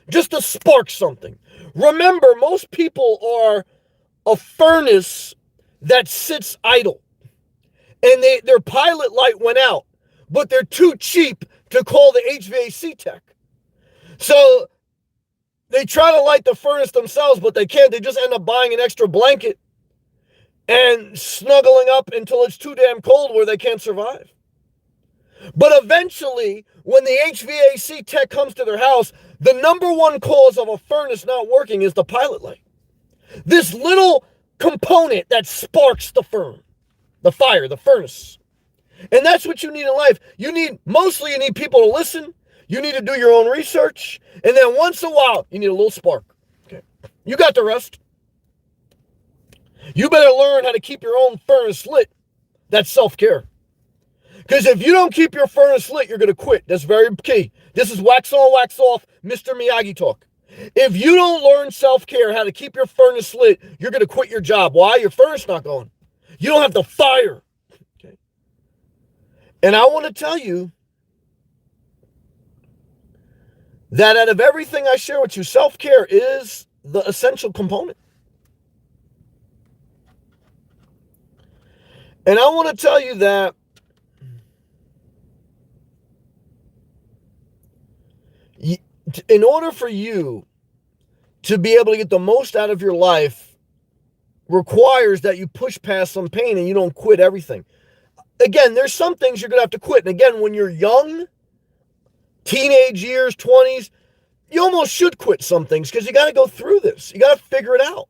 just to spark something. Remember, most people are a furnace that sits idle, and their pilot light went out, but they're too cheap to call the HVAC tech. So they try to light the furnace themselves, but they can't. They just end up buying an extra blanket and snuggling up until it's too damn cold where they can't survive. But eventually, when the HVAC tech comes to their house, the number one cause of a furnace not working is the pilot light. This little component that sparks the fire, the furnace. And that's what you need in life. You need people to listen. You need to do your own research. And then once in a while, you need a little spark. Okay. You got the rest. You better learn how to keep your own furnace lit. That's self-care. Because if you don't keep your furnace lit, you're going to quit. That's very key. This is wax on, wax off, Mr. Miyagi talk. If you don't learn self-care, how to keep your furnace lit, you're going to quit your job. Why? Your furnace not going. You don't have the fire. Okay. And I want to tell you that out of everything I share with you, self-care is the essential component. And I want to tell you that in order for you to be able to get the most out of your life requires that you push past some pain and you don't quit everything. Again, there's some things you're going to have to quit. And again, when you're young, teenage years, 20s, you almost should quit some things because you got to go through this. You got to figure it out.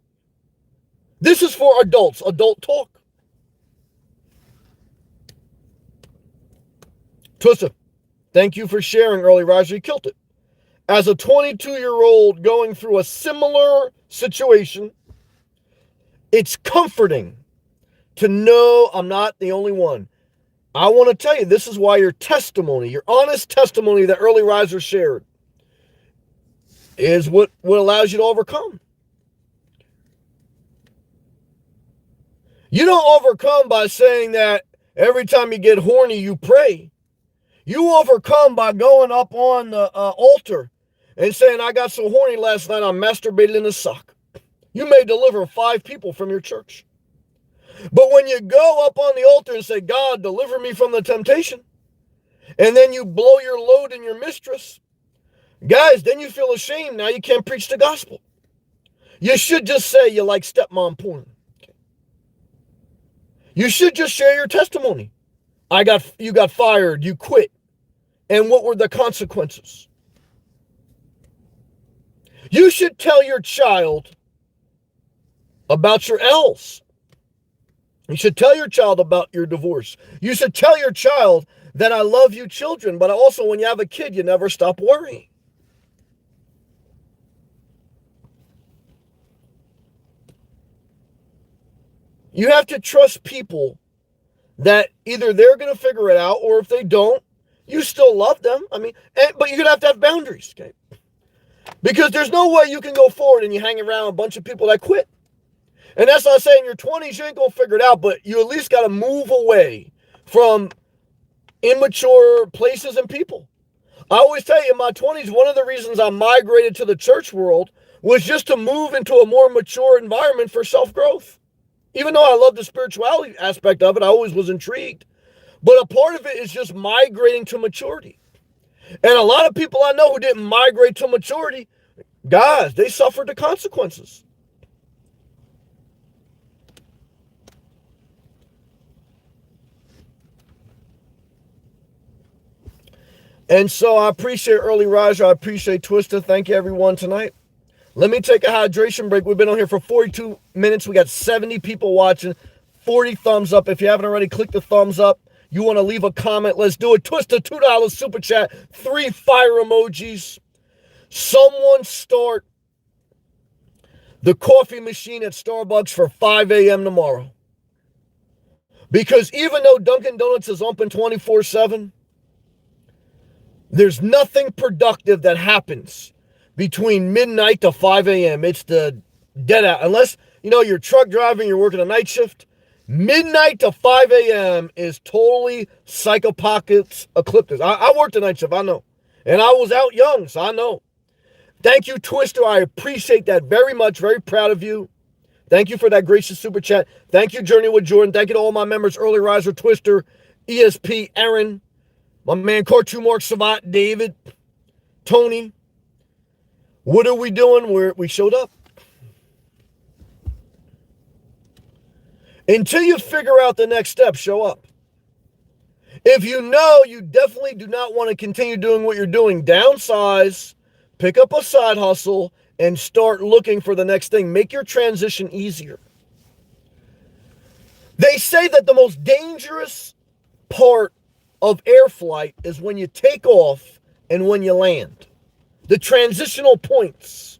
This is for adults, adult talk. Tussa, thank you for sharing, Early Riser. You killed it. As a 22-year-old going through a similar situation, it's comforting to know I'm not the only one. I want to tell you, this is why your testimony, your honest testimony that early risers shared, is what allows you to overcome. You don't overcome by saying that every time you get horny, you pray. You overcome by going up on the altar and saying, I got so horny last night, I masturbated in a sock. You may deliver 5 people from your church. But when you go up on the altar and say, God, deliver me from the temptation, and then you blow your load in your mistress, guys, then you feel ashamed. Now you can't preach the gospel. You should just say you like stepmom porn. You should just share your testimony. You got fired, you quit. And what were the consequences? You should tell your child about your L's. You should tell your child about your divorce. You should tell your child that I love you children, but also when you have a kid, you never stop worrying. You have to trust people that either they're going to figure it out, or if they don't, you still love them. I mean, but you're going to have boundaries, okay? Because there's no way you can go forward and you hang around a bunch of people that quit. And that's not saying in your 20s you ain't going to figure it out, but you at least got to move away from immature places and people. I always tell you, in my 20s, one of the reasons I migrated to the church world was just to move into a more mature environment for self-growth. Even though I love the spirituality aspect of it, I always was intrigued. But a part of it is just migrating to maturity. And a lot of people I know who didn't migrate to maturity, guys, they suffered the consequences. And so I appreciate Early Riser. I appreciate Twister. Thank you, everyone, tonight. Let me take a hydration break. We've been on here for 42 minutes. We got 70 people watching, 40 thumbs up. If you haven't already, click the thumbs up. You want to leave a comment, let's do it. Twister, $2 super chat, 3 fire emojis. Someone start the coffee machine at Starbucks for 5 a.m. tomorrow. Because even though Dunkin' Donuts is open 24/7, there's nothing productive that happens between midnight to 5 a.m. It's the dead out. Unless, you're truck driving, you're working a night shift. Midnight to 5 a.m. is totally psychopockets ecliptic. I worked a night shift, I know. And I was out young, so I know. Thank you, Twister. I appreciate that very much. Very proud of you. Thank you for that gracious super chat. Thank you, Journey with Jordan. Thank you to all my members, Early Riser, Twister, ESP, Aaron, my man, Cartoon Mark, Savant, David, Tony. What are we doing? We showed up. Until you figure out the next step, show up. If you know you definitely do not want to continue doing what you're doing, downsize, pick up a side hustle, and start looking for the next thing. Make your transition easier. They say that the most dangerous part of air flight is when you take off and when you land. The transitional points.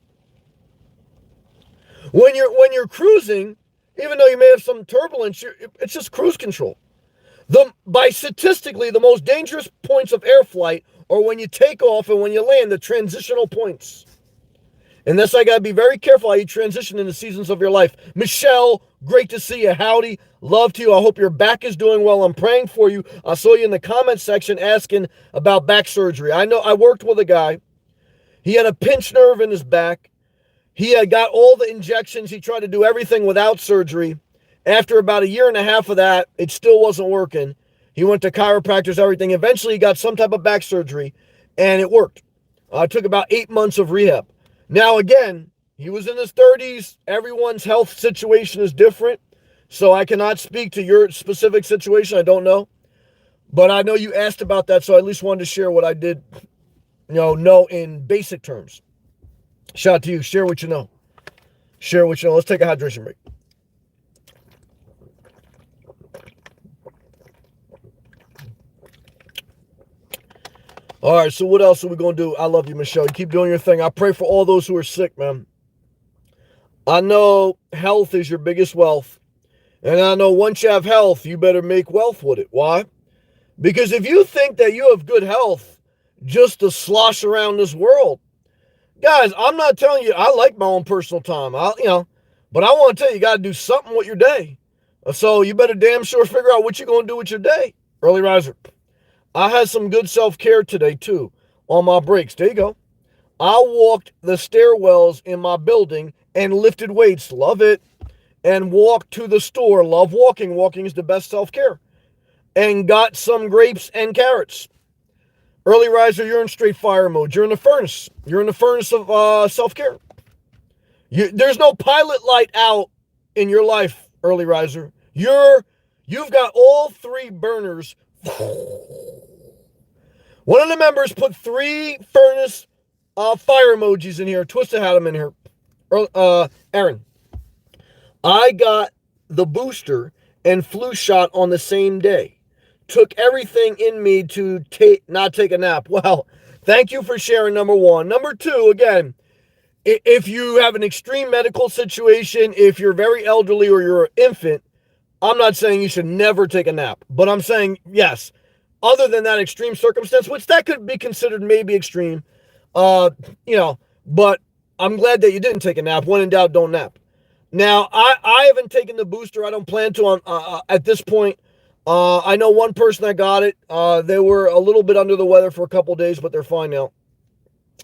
When you're cruising, even though you may have some turbulence, it's just cruise control. Statistically, the most dangerous points of air flight are when you take off and when you land, the transitional points. And that's why I got to be very careful how you transition in the seasons of your life. Michelle, great to see you. Howdy. Love to you. I hope your back is doing well. I'm praying for you. I saw you in the comment section asking about back surgery. I know I worked with a guy. He had a pinched nerve in his back. He had got all the injections. He tried to do everything without surgery. After about 1.5 years of that, it still wasn't working. He went to chiropractors, everything. Eventually, he got some type of back surgery, and it worked. It took about 8 months of rehab. Now, again, he was in his 30s. Everyone's health situation is different, so I cannot speak to your specific situation. I don't know. But I know you asked about that, so I at least wanted to share what I did, know in basic terms. Shout out to you. Share what you know. Share what you know. Let's take a hydration break. All right, so what else are we going to do? I love you, Michelle. You keep doing your thing. I pray for all those who are sick, man. I know health is your biggest wealth. And I know once you have health, you better make wealth with it. Why? Because if you think that you have good health just to slosh around this world, guys, I'm not telling you, I like my own personal time. But I want to tell you, you got to do something with your day. So you better damn sure figure out what you're going to do with your day. Early riser. I had some good self-care today too on my breaks. There you go. I walked the stairwells in my building and lifted weights. Love it. And walked to the store. Love walking. Walking is the best self-care. And got some grapes and carrots. Early riser, you're in straight fire mode. You're in the furnace. You're in the furnace of self-care. There's no pilot light out in your life, early riser. You've got all three burners. One of the members put 3 furnace fire emojis in here. Twisted had them in here. Aaron, I got the booster and flu shot on the same day. Took everything in me to not take a nap. Well, thank you for sharing, number one. Number two, again, if you have an extreme medical situation, if you're very elderly or you're an infant, I'm not saying you should never take a nap. But I'm saying, yes, other than that extreme circumstance, which that could be considered maybe extreme, but I'm glad that you didn't take a nap. When in doubt, don't nap. Now, I haven't taken the booster. I don't plan to at this point. I know one person that got it. They were a little bit under the weather for a couple days, but they're fine now.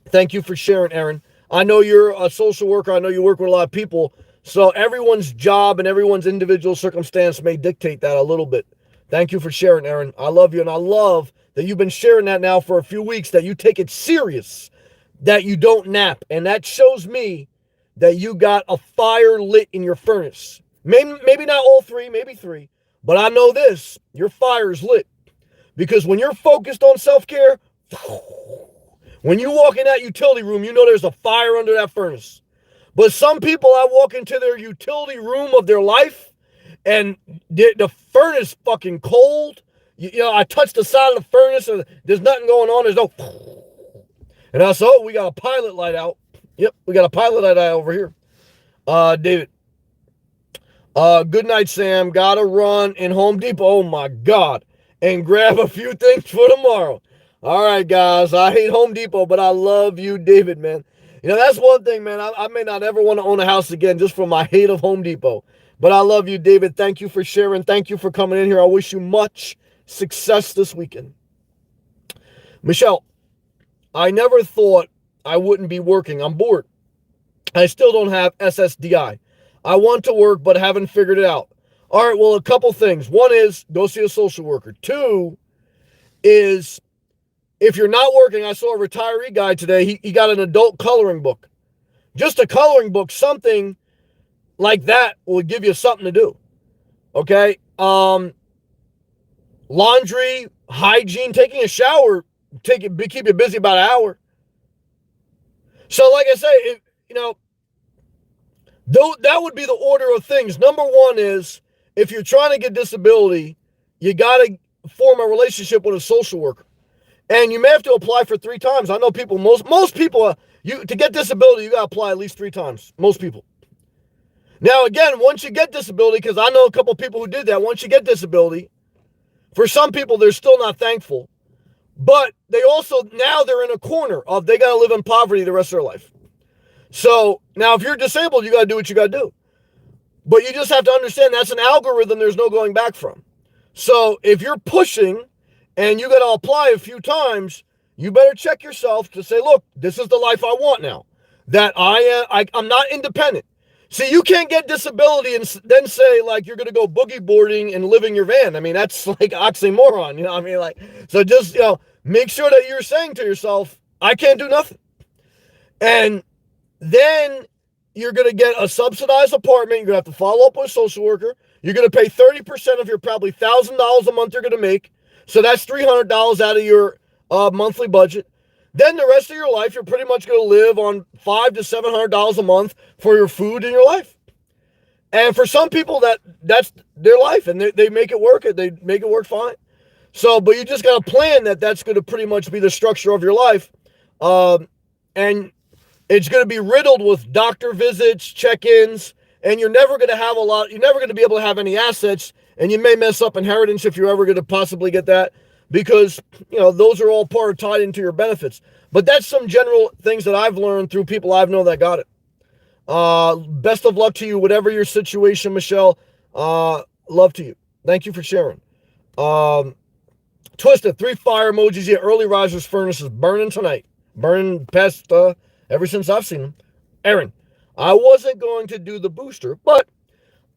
Thank you for sharing, Aaron. I know you're a social worker. I know you work with a lot of people. So everyone's job and everyone's individual circumstance may dictate that a little bit. Thank you for sharing, Aaron. I love you, and I love that you've been sharing that now for a few weeks, that you take it serious, that you don't nap. And that shows me that you got a fire lit in your furnace. Maybe not all 3, maybe 3. But I know this, your fire is lit. Because when you're focused on self-care, when you walk in that utility room, you know there's a fire under that furnace. But some people, I walk into their utility room of their life, and the furnace fucking cold. I touch the side of the furnace, and there's nothing going on. There's no... And I said, we got a pilot light out. Yep, we got a pilot light out over here. David. Good night, Sam. Gotta run in Home Depot. Oh, my God. And grab a few things for tomorrow. All right, guys. I hate Home Depot, but I love you, David, man. That's one thing, man. I may not ever want to own a house again just for my hate of Home Depot. But I love you, David. Thank you for sharing. Thank you for coming in here. I wish you much success this weekend. Michelle, I never thought I wouldn't be working. I'm bored. I still don't have SSDI. I want to work, but haven't figured it out. All right, well, a couple things. One is go see a social worker. 2 is if you're not working, I saw a retiree guy today. He got an adult coloring book. Just a coloring book, something like that will give you something to do. Okay? Laundry, hygiene, taking a shower, keep you busy about an hour. So like I say, that would be the order of things. Number one is, if you're trying to get disability, you got to form a relationship with a social worker. And you may have to apply for 3 times. I know people, most people, to get disability, you got to apply at least 3 times. Most people. Now, again, once you get disability, because I know a couple people who did that, once you get disability, for some people, they're still not thankful. But they also, now they're in a corner of they got to live in poverty the rest of their life. So now if you're disabled, you got to do what you got to do. But you just have to understand that's an algorithm there's no going back from. So if you're pushing and you got to apply a few times, you better check yourself to say, look, this is the life I want now. That I'm not independent. See, you can't get disability and then say, like, you're going to go boogie boarding and live in your van. I mean, that's like oxymoron, what I mean? Like, so just, make sure that you're saying to yourself, I can't do nothing. And then you're going to get a subsidized apartment. You're going to have to follow up with a social worker. You're going to pay 30% of your probably $1,000 a month you're going to make. So that's $300 out of your monthly budget. Then the rest of your life, you're pretty much going to live on $500 to $700 a month for your food in your life. And for some people, that's their life, and they make it work. They make it work fine. So, but you just got to plan that's going to pretty much be the structure of your life. And It's going to be riddled with doctor visits, check-ins, and you're never going to have you're never going to be able to have any assets, and you may mess up inheritance if you're ever going to possibly get that, because, those are all tied into your benefits. But that's some general things that I've learned through people I've known that got it. Best of luck to you, whatever your situation, Michelle. Love to you. Thank you for sharing. Twisted, 3 fire emojis. Yeah, early risers furnace is burning tonight. Burning past, ever since I've seen them. Aaron, I wasn't going to do the booster, but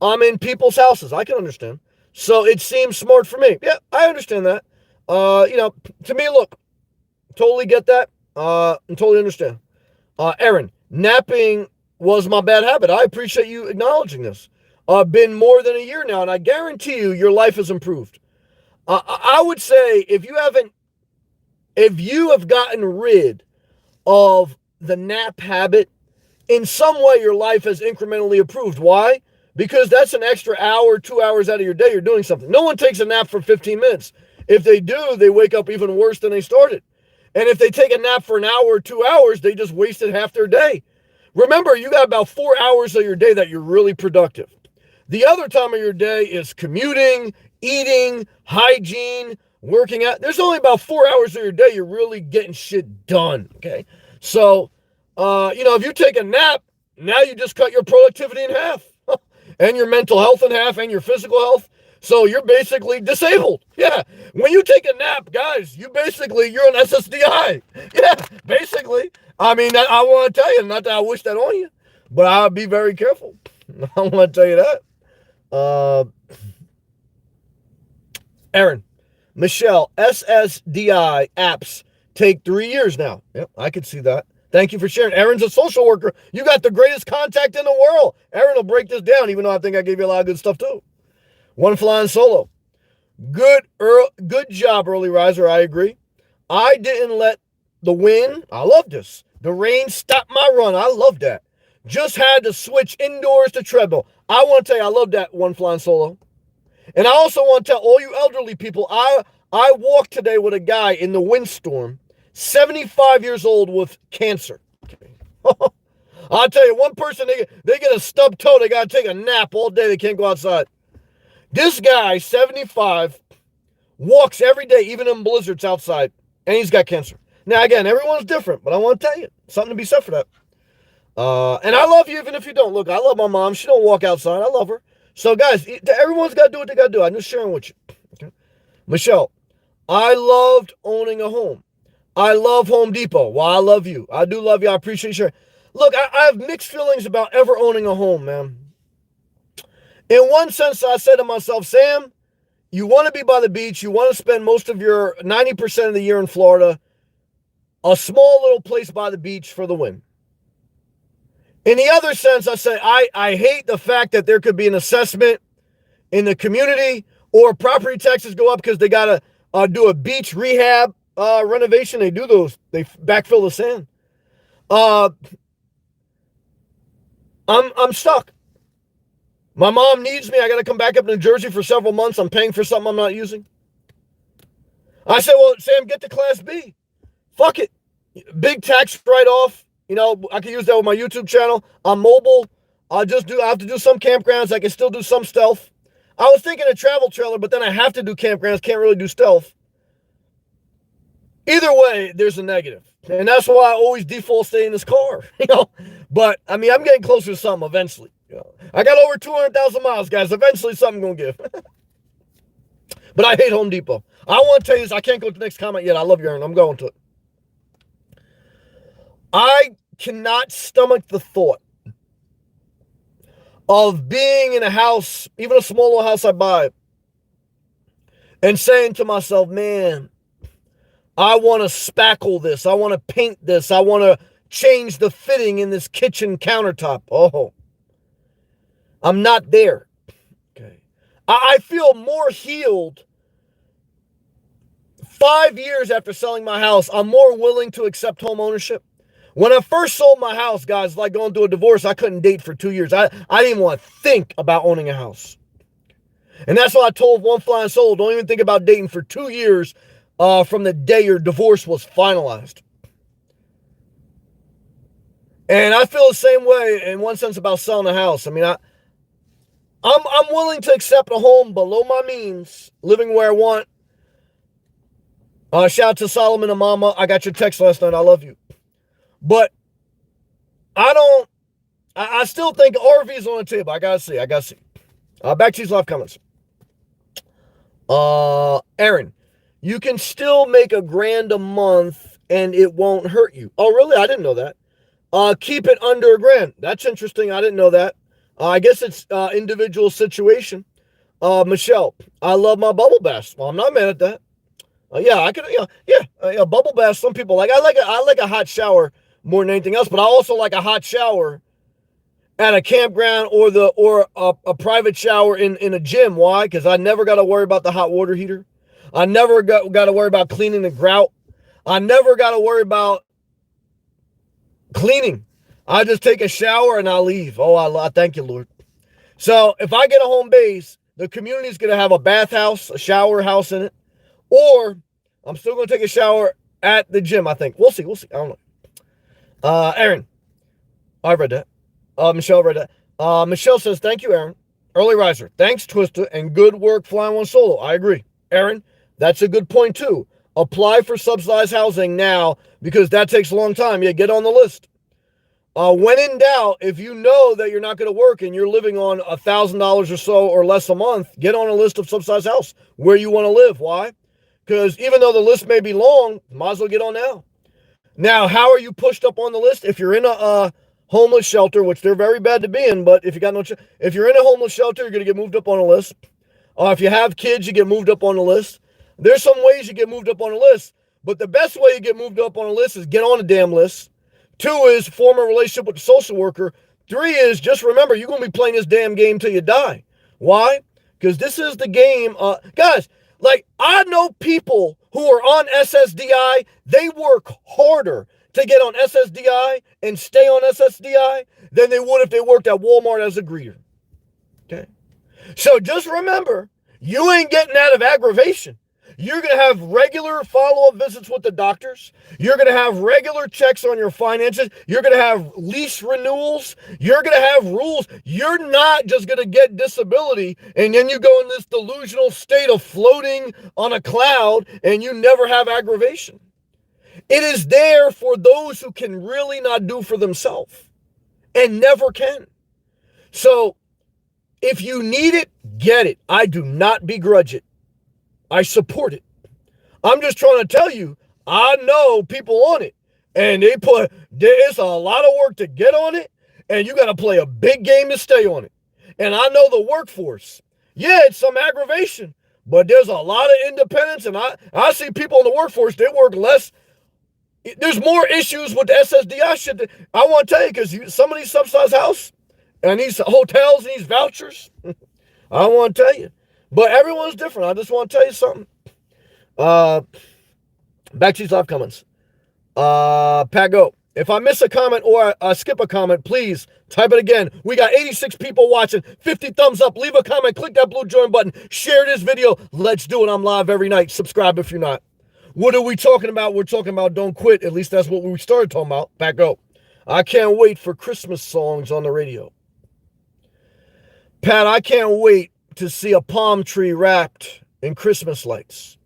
I'm in people's houses. I can understand. So it seems smart for me. Yeah, I understand that. To me, look, totally get that. And totally understand. Aaron, napping was my bad habit. I appreciate you acknowledging this. Been more than a year now, and I guarantee you your life has improved. I would say if you have gotten rid of the nap habit, in some way your life has incrementally improved. Why? Because that's an extra hour, 2 hours out of your day you're doing something. No one takes a nap for 15 minutes. If they do, they wake up even worse than they started. And if they take a nap for an hour or 2 hours, they just wasted half their day. Remember, you got about 4 hours of your day that you're really productive. The other time of your day is commuting, eating, hygiene, working out. There's only about 4 hours of your day you're really getting shit done, okay? So, if you take a nap, now you just cut your productivity in half and your mental health in half and your physical health. So you're basically disabled. Yeah. When you take a nap, guys, you're an SSDI. Yeah, basically. I mean, I want to tell you, not that I wish that on you, but I'll be very careful. I want to tell you that. Aaron, Michelle, SSDI apps take 3 years now. Yep, I could see that. Thank you for sharing. Aaron's a social worker. You got the greatest contact in the world. Aaron will break this down, even though I think I gave you a lot of good stuff too. One flying solo. Good job, early riser. I agree. I didn't let the wind, I love this, the rain stop my run. I love that. Just had to switch indoors to treadmill. I want to tell you, I love that, one flying solo. And I also want to tell all you elderly people, I walked today with a guy in the windstorm, 75 years old with cancer. I'll tell you, one person, they get a stub toe, they got to take a nap all day, they can't go outside. This guy, 75, walks every day, even in blizzards outside, and he's got cancer. Now, again, everyone's different, but I want to tell you, something to be said for that. And I love you even if you don't. Look, I love my mom. She don't walk outside. I love her. So, guys, everyone's got to do what they got to do. I'm just sharing with you. Okay? Michelle, I loved owning a home. I love Home Depot. Well, I love you. I do love you. I appreciate you sharing. Look, I have mixed feelings about ever owning a home, man. In one sense, I said to myself, Sam, you want to be by the beach. You want to spend most of your 90% of the year in Florida. A small little place by the beach for the win. In the other sense, I say, I hate the fact that there could be an assessment in the community or property taxes go up because they got to do a beach rehab renovation. They do those. They backfill the sand. I'm stuck. My mom needs me. I got to come back up to New Jersey for several months. I'm paying for something I'm not using. I said, well, Sam, get to Class B. Fuck it. Big tax write-off. I can use that with my YouTube channel. I'm mobile. I have to do some campgrounds. I can still do some stealth. I was thinking a travel trailer, but then I have to do campgrounds. Can't really do stealth. Either way, there's a negative. And that's why I always default stay in this car. But, I mean, I'm getting closer to something eventually. I got over 200,000 miles, guys. Eventually, something going to give. But I hate Home Depot. I want to tell you this. I can't go to the next comment yet. I love you, Aaron. I'm going to it. I cannot stomach the thought of being in a house, even a small little house I buy, and saying to myself, man, I want to spackle this. I want to paint this. I want to change the fitting in this kitchen countertop. Oh, I'm not there. Okay. I feel more healed 5 years after selling my house. I'm more willing to accept home ownership. When I first sold my house, guys, like going through a divorce, I couldn't date for 2 years. I didn't even want to think about owning a house. And that's why I told One Flying Soul, don't even think about dating for 2 years from the day your divorce was finalized. And I feel the same way in one sense about selling a house. I mean, I'm willing to accept a home below my means, living where I want. Shout out to Solomon and Mama. I got your text last night. I love you. But I still think RV is on the table. I gotta see. Back to these live comments. Aaron, you can still make $1,000 a month and it won't hurt you. Oh, really? I didn't know that. Keep it under $1,000. That's interesting. I didn't know that. I guess it's individual situation. Michelle, I love my bubble baths. Well, I'm not mad at that. Yeah, I could. Yeah, bubble bath. Some people like. I like a hot shower more than anything else. But I also like a hot shower at a campground or a private shower in a gym. Why? Because I never got to worry about the hot water heater. I never got to worry about cleaning the grout. I never got to worry about cleaning. I just take a shower and I leave. Oh, I thank you, Lord. So if I get a home base, the community is going to have a bathhouse, a shower house in it. Or I'm still going to take a shower at the gym, I think. We'll see. I don't know. Aaron. I read that. Michelle read that. Michelle says, thank you, Aaron. Early riser. Thanks, Twister. And good work flying one solo. I agree. Aaron, that's a good point, too. Apply for subsidized housing now because that takes a long time. Yeah, get on the list. When in doubt, if you know that you're not going to work and you're living on $1,000 or so or less a month, get on a list of subsidized house where you want to live. Why? Because even though the list may be long, might as well get on now. Now, how are you pushed up on the list? If you're in a homeless shelter, which they're very bad to be in, but if you're in a homeless shelter, you're going to get moved up on a list. If you have kids, you get moved up on the list. There's some ways you get moved up on a list, but the best way you get moved up on a list is get on a damn list. 2 is form a relationship with the social worker. 3 is just remember, you're going to be playing this damn game till you die. Why? Because this is the game. Guys, like I know people who are on SSDI, they work harder to get on SSDI and stay on SSDI than they would if they worked at Walmart as a greeter. Okay? So just remember, you ain't getting out of aggravation. You're going to have regular follow-up visits with the doctors. You're going to have regular checks on your finances. You're going to have lease renewals. You're going to have rules. You're not just going to get disability and then you go in this delusional state of floating on a cloud and you never have aggravation. It is there for those who can really not do for themselves and never can. So if you need it, get it. I do not begrudge it. I support it. I'm just trying to tell you, I know people on it. And it's a lot of work to get on it. And you got to play a big game to stay on it. And I know the workforce. Yeah, it's some aggravation. But there's a lot of independence. And I see people in the workforce, they work less. There's more issues with the SSDI shit. I want to tell you, because some of these subsidized house and these hotels and these vouchers, I want to tell you. But everyone's different. I just want to tell you something. Back to these live comments. Pat Go. If I miss a comment or I skip a comment, please type it again. We got 86 people watching. 50 thumbs up. Leave a comment. Click that blue join button. Share this video. Let's do it. I'm live every night. Subscribe if you're not. What are we talking about? We're talking about don't quit. At least that's what we started talking about. Pat Go. I can't wait for Christmas songs on the radio. Pat, I can't wait to see a palm tree wrapped in Christmas lights.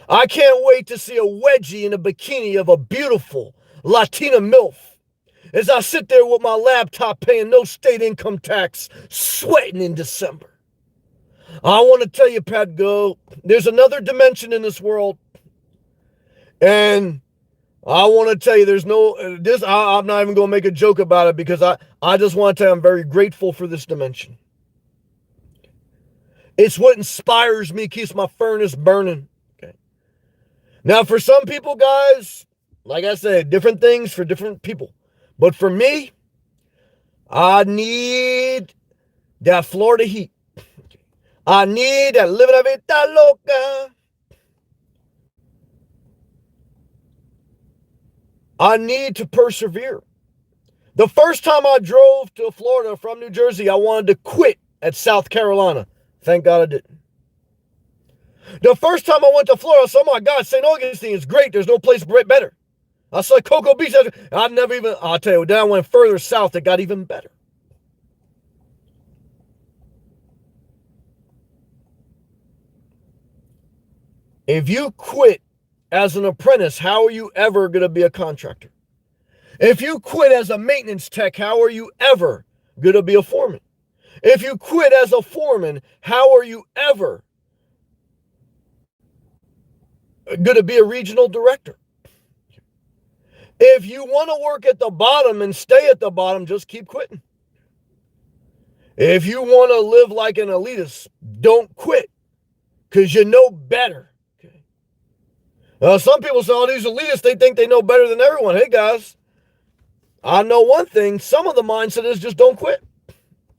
I can't wait to see a wedgie in a bikini of a beautiful Latina MILF as I sit there with my laptop paying no state income tax, sweating in December. I want to tell you, Pat Go, there's another dimension in this world. And I want to tell you, I'm not even going to make a joke about it because I just want to tell you I'm very grateful for this dimension. It's what inspires me, keeps my furnace burning. Okay. Now, for some people, guys, like I said, different things for different people. But for me, I need that Florida heat. I need that living la vida loca. I need to persevere. The first time I drove to Florida from New Jersey, I wanted to quit at South Carolina. Thank God I didn't. The first time I went to Florida, I said, oh my God, St. Augustine is great. There's no place better. I saw Cocoa Beach. I've never even, I'll tell you, then I went further south, it got even better. If you quit as an apprentice, how are you ever going to be a contractor? If you quit as a maintenance tech, how are you ever going to be a foreman? If you quit as a foreman, how are you ever going to be a regional director? If you want to work at the bottom and stay at the bottom, just keep quitting. If you want to live like an elitist, don't quit because you know better. Okay. Some people say, oh, these elitists, they think they know better than everyone. Hey, guys, I know one thing. Some of the mindset is just don't quit.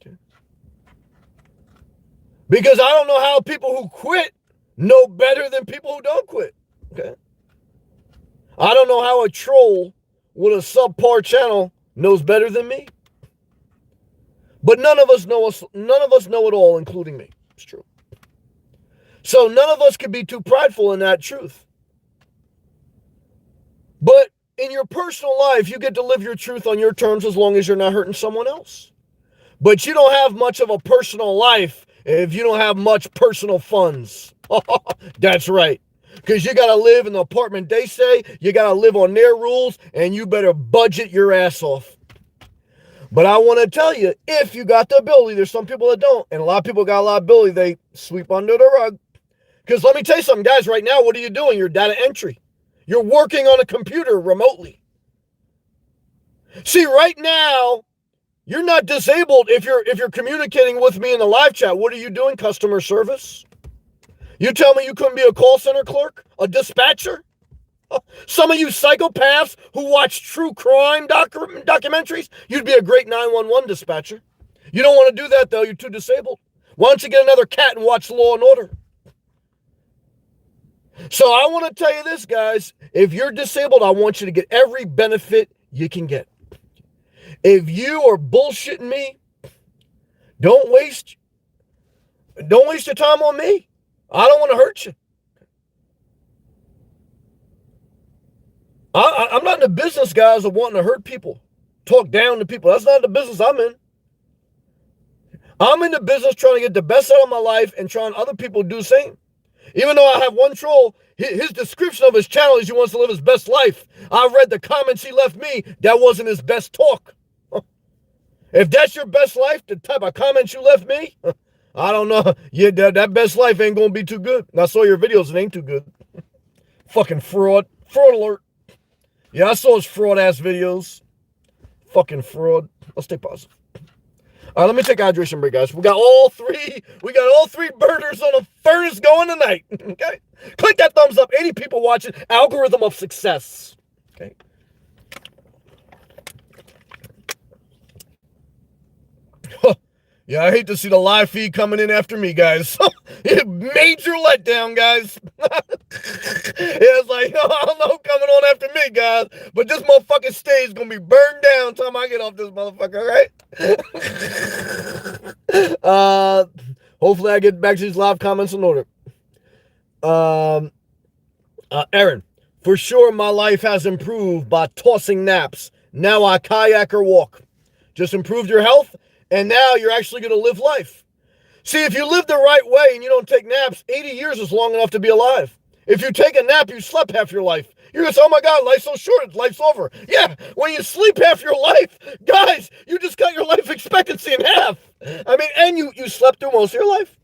Okay. Because I don't know how people who quit know better than people who don't quit. Okay. I don't know how a troll with a subpar channel knows better than me. But none of us know it all, including me. It's true. So none of us can be too prideful in that truth. But in your personal life, you get to live your truth on your terms as long as you're not hurting someone else. But you don't have much of a personal life if you don't have much personal funds. That's right. Because you got to live in the apartment they say, you got to live on their rules, and you better budget your ass off. But I want to tell you, if you got the ability, there's some people that don't, and a lot of people got a lot of ability, they sweep under the rug. Because let me tell you something, guys, right now, what are you doing? You're data entry. You're working on a computer remotely. See, right now, you're not disabled if you're communicating with me in the live chat. What are you doing? Customer service? You tell me you couldn't be a call center clerk? A dispatcher? Some of you psychopaths who watch true crime documentaries, you'd be a great 911 dispatcher. You don't want to do that, though. You're too disabled. Why don't you get another cat and watch Law and Order? So I want to tell you this, guys. If you're disabled, I want you to get every benefit you can get. If you are bullshitting me, don't waste your time on me. I don't want to hurt you. I'm not in the business, guys, of wanting to hurt people, talk down to people. That's not the business I'm in. I'm in the business trying to get the best out of my life and trying other people to do the same. Even though I have one troll, his description of his channel is he wants to live his best life. I read the comments he left me. That wasn't his best talk. If that's your best life, the type of comments you left me, I don't know. Yeah, that best life ain't going to be too good. And I saw your videos. It ain't too good. Fucking fraud. Fraud alert. Yeah, I saw his fraud-ass videos. Fucking fraud. Let's stay positive. All right, let me take a hydration break, guys. We got all three burners on a furnace going tonight. Okay? Click that thumbs up. 80 people watching. Algorithm of success. Okay? Yeah, I hate to see the live feed coming in after me, guys. Major letdown, guys. It's like, I don't know coming on after me, guys. But this motherfucking stage is going to be burned down time I get off this motherfucker, right? Hopefully I get back to these live comments in order. Aaron, for sure my life has improved by tossing naps. Now I kayak or walk. Just improved your health. And now you're actually going to live life. See, if you live the right way and you don't take naps, 80 years is long enough to be alive. If you take a nap, you slept half your life. You're going to say, oh my God, life's so short, life's over. Yeah, when you sleep half your life, guys, you just got your life expectancy in half. I mean, and you slept through most of your life.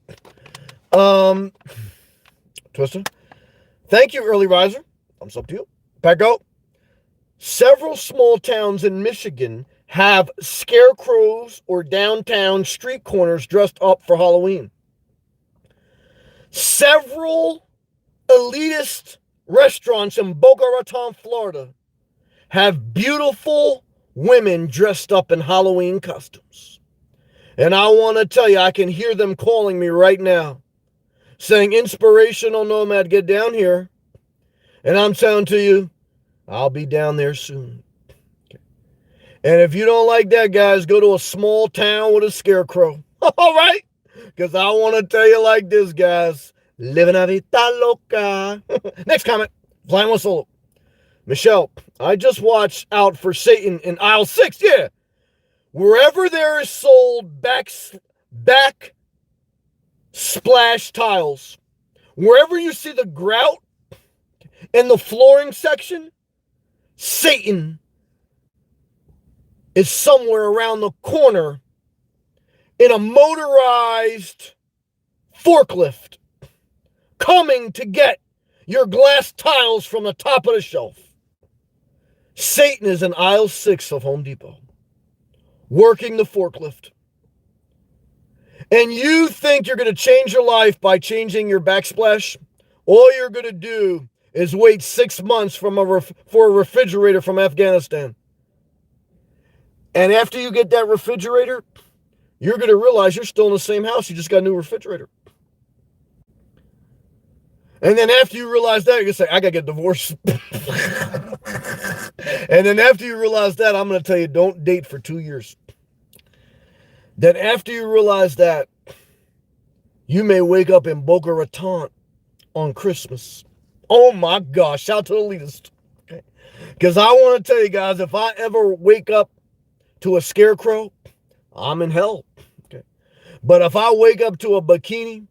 Twister. Thank you, early riser. Thumbs up to you. Back out. Several small towns in Michigan have scarecrows or downtown street corners dressed up for Halloween. Several elitist restaurants in Boca Raton, Florida have beautiful women dressed up in Halloween costumes. And I want to tell you, I can hear them calling me right now, saying, inspirational nomad, get down here. And I'm saying to you, I'll be down there soon. And if you don't like that, guys, go to a small town with a scarecrow. All right? Because I want to tell you like this, guys. Living a vida loca. Next comment. Flying one solo. Michelle, I just watched Out for Satan in aisle 6. Yeah. Wherever there is sold back splash tiles, wherever you see the grout in the flooring section, Satan is somewhere around the corner in a motorized forklift coming to get your glass tiles from the top of the shelf. Satan is in aisle 6 of Home Depot, working the forklift. And you think you're going to change your life by changing your backsplash? All you're going to do is wait 6 months for a refrigerator from Afghanistan. And after you get that refrigerator, you're going to realize you're still in the same house. You just got a new refrigerator. And then after you realize that, you're going to say, I got to get divorced. And then after you realize that, I'm going to tell you, don't date for 2 years. Then after you realize that, you may wake up in Boca Raton on Christmas. Oh my gosh, shout out to the elitist. Okay. Because I want to tell you guys, if I ever wake up to a scarecrow, I'm in hell. Okay. But if I wake up to a bikini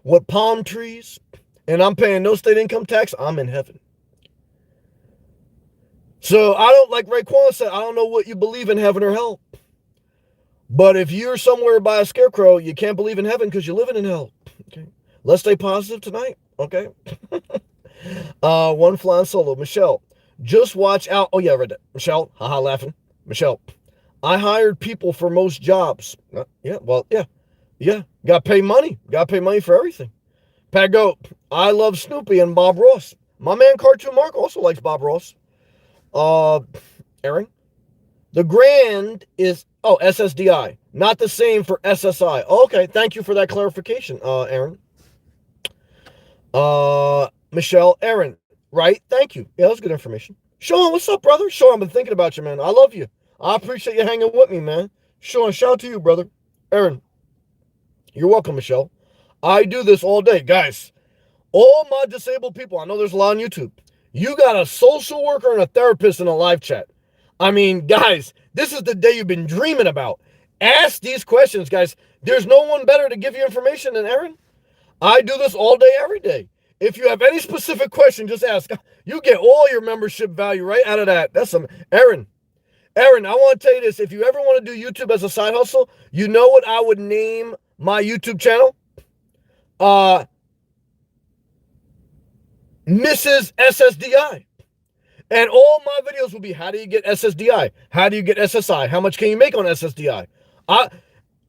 with palm trees and I'm paying no state income tax, I'm in heaven. So I don't, like Raekwon said, I don't know what you believe in, heaven or hell. But if you're somewhere by a scarecrow, you can't believe in heaven because you're living in hell. Okay. Let's stay positive tonight. Okay. One flying solo. Michelle, just watch out. Oh, yeah, I read that. Michelle, haha, laughing. Michelle, I hired people for most jobs. Yeah. Got to pay money. Got to pay money for everything. Pat Go, I love Snoopy and Bob Ross. My man Cartoon Mark also likes Bob Ross. Aaron, the grand is, SSDI, not the same for SSI. Okay, thank you for that clarification, Aaron. Michelle, Aaron, right? Thank you. Yeah, that was good information. Sean, what's up, brother? Sean, I've been thinking about you, man. I love you. I appreciate you hanging with me, man. Sean, shout out to you, brother. Aaron, you're welcome, Michelle. I do this all day. Guys, all my disabled people, I know there's a lot on YouTube. You got a social worker and a therapist in a live chat. I mean, guys, this is the day you've been dreaming about. Ask these questions, guys. There's no one better to give you information than Aaron. I do this all day, every day. If you have any specific question, just ask. You get all your membership value right out of that. That's some Aaron, I want to tell you this. If you ever want to do YouTube as a side hustle, you know what I would name my YouTube channel? Mrs. SSDI. And all my videos will be, how do you get SSDI? How do you get SSI? How much can you make on SSDI?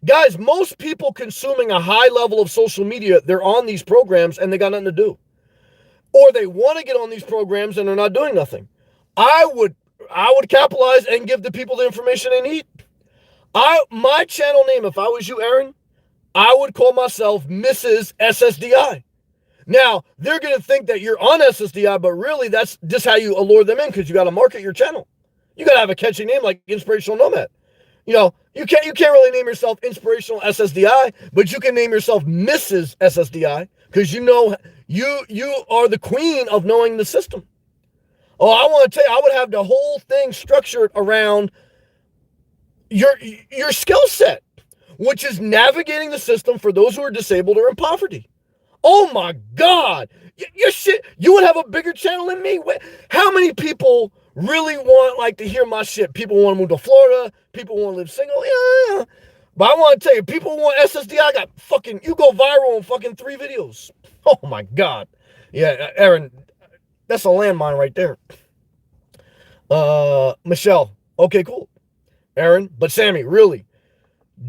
Guys, most people consuming a high level of social media, they're on these programs and they got nothing to do. Or they want to get on these programs and they're not doing nothing. I would capitalize and give the people the information they need. My channel name, if I was you, Aaron, I would call myself Mrs. SSDI. Now, they're going to think that you're on SSDI, but really that's just how you allure them in, because you got to market your channel. You got to have a catchy name like Inspirational Nomad. You know, you can't really name yourself Inspirational SSDI, but you can name yourself Mrs. SSDI, because you know you are the queen of knowing the system. Oh, I want to tell you, I would have the whole thing structured around your skill set, which is navigating the system for those who are disabled or in poverty. Oh my God, your shit, you would have a bigger channel than me. How many people really want to hear my shit? People want to move to Florida. People want to live single. Yeah. But I want to tell you, people want SSDI. I got you go viral in fucking 3 videos. Oh my God. Yeah, Aaron, that's a landmine right there. Michelle, okay, cool. Aaron, but Sammy really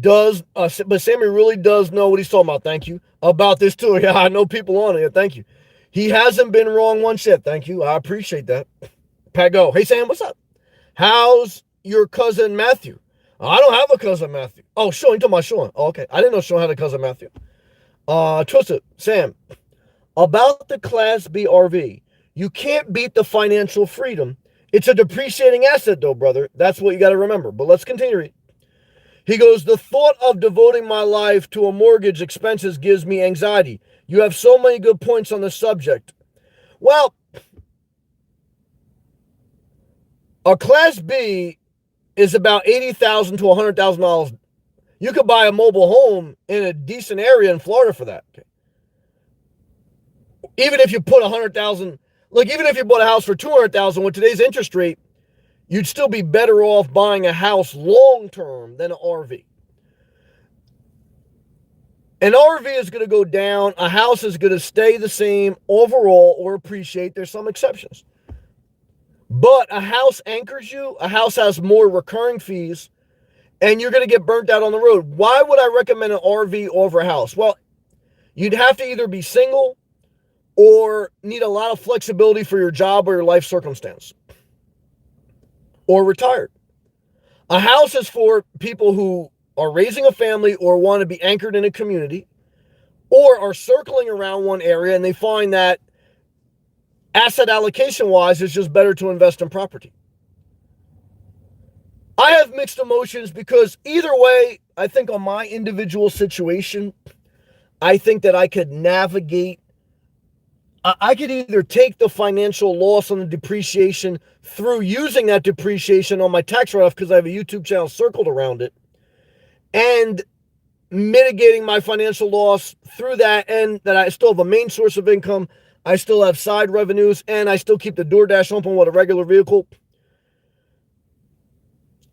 does know what he's talking about. Thank you. About this too. Yeah, I know people on it. Thank you. He hasn't been wrong once yet. Thank you. I appreciate that. Pat Go. Hey Sam, what's up? How's your cousin Matthew? I don't have a cousin Matthew. Oh, Sean, you talking about Sean? Oh, okay. I didn't know Sean had a cousin Matthew. Twisted. Sam, about the Class B RV, you can't beat the financial freedom. It's a depreciating asset though, brother. That's what you got to remember. But let's continue. He goes, the thought of devoting my life to a mortgage expenses gives me anxiety. You have so many good points on the subject. Well, A Class B is about $80,000 to $100,000. You could buy a mobile home in a decent area in Florida for that. Okay. Even if you put 100,000, like even if you bought a house for 200,000 with today's interest rate, you'd still be better off buying a house long term than an RV. An RV is going to go down. A house is going to stay the same overall or appreciate. There's some exceptions. But a house anchors you. A house has more recurring fees, and you're going to get burnt out on the road. Why would I recommend an RV over a house? Well, you'd have to either be single or need a lot of flexibility for your job or your life circumstance, or retired. A house is for people who are raising a family or want to be anchored in a community, or are circling around one area and they find that asset allocation wise it's just better to invest in property. I have mixed emotions because either way, I think on my individual situation, I think that I could navigate. I could either take the financial loss on the depreciation through using that depreciation on my tax write-off because I have a YouTube channel circled around it, and mitigating my financial loss through that, and that I still have a main source of income, I still have side revenues, and I still keep the DoorDash open with a regular vehicle.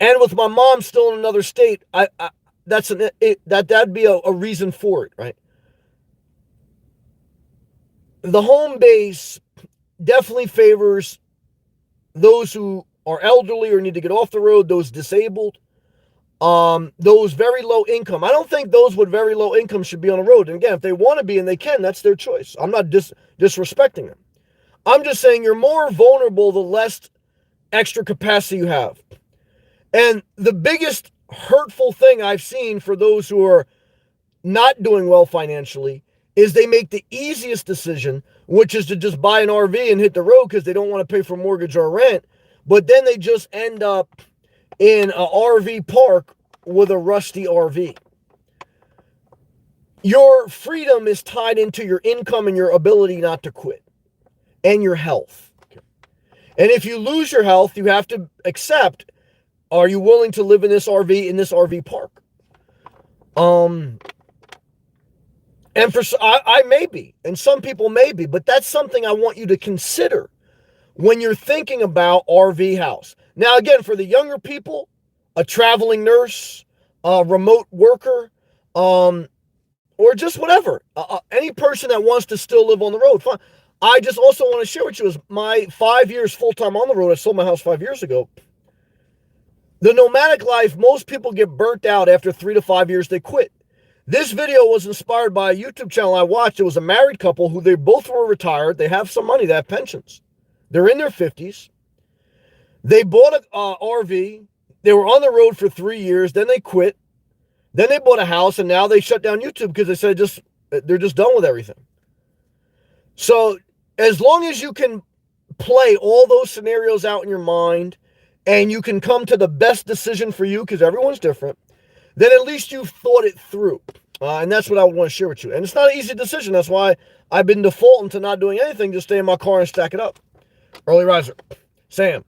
And with my mom still in another state, that'd be a reason for it, right? The home base definitely favors those who are elderly or need to get off the road, those disabled, those very low income. I don't think those with very low income should be on the road. And again, if they want to be and they can, that's their choice. I'm not disrespecting them. I'm just saying you're more vulnerable the less extra capacity you have. And the biggest hurtful thing I've seen for those who are not doing well financially is they make the easiest decision, which is to just buy an RV and hit the road because they don't want to pay for mortgage or rent. But then they just end up in an RV park with a rusty RV. Your freedom is tied into your income and your ability not to quit, and your health. And if you lose your health, you have to accept, are you willing to live in this RV park? And for I may be, and some people may be, but that's something I want you to consider when you're thinking about RV house. Now, again, for the younger people, a traveling nurse, a remote worker, or just whatever, any person that wants to still live on the road, fine. I just also want to share with you is my 5 years full-time on the road. I sold my house 5 years ago. The nomadic life, most people get burnt out after 3 to 5 years, they quit. This video was inspired by a YouTube channel I watched. It was a married couple who they both were retired. They have some money. They have pensions. They're in their 50s. They bought an RV. They were on the road for 3 years. Then they quit. Then they bought a house, and now they shut down YouTube because they said they're just done with everything. So as long as you can play all those scenarios out in your mind and you can come to the best decision for you, because everyone's different, then at least you've thought it through. And that's what I want to share with you. And it's not an easy decision. That's why I've been defaulting to not doing anything, just stay in my car and stack it up. Early riser. Sam,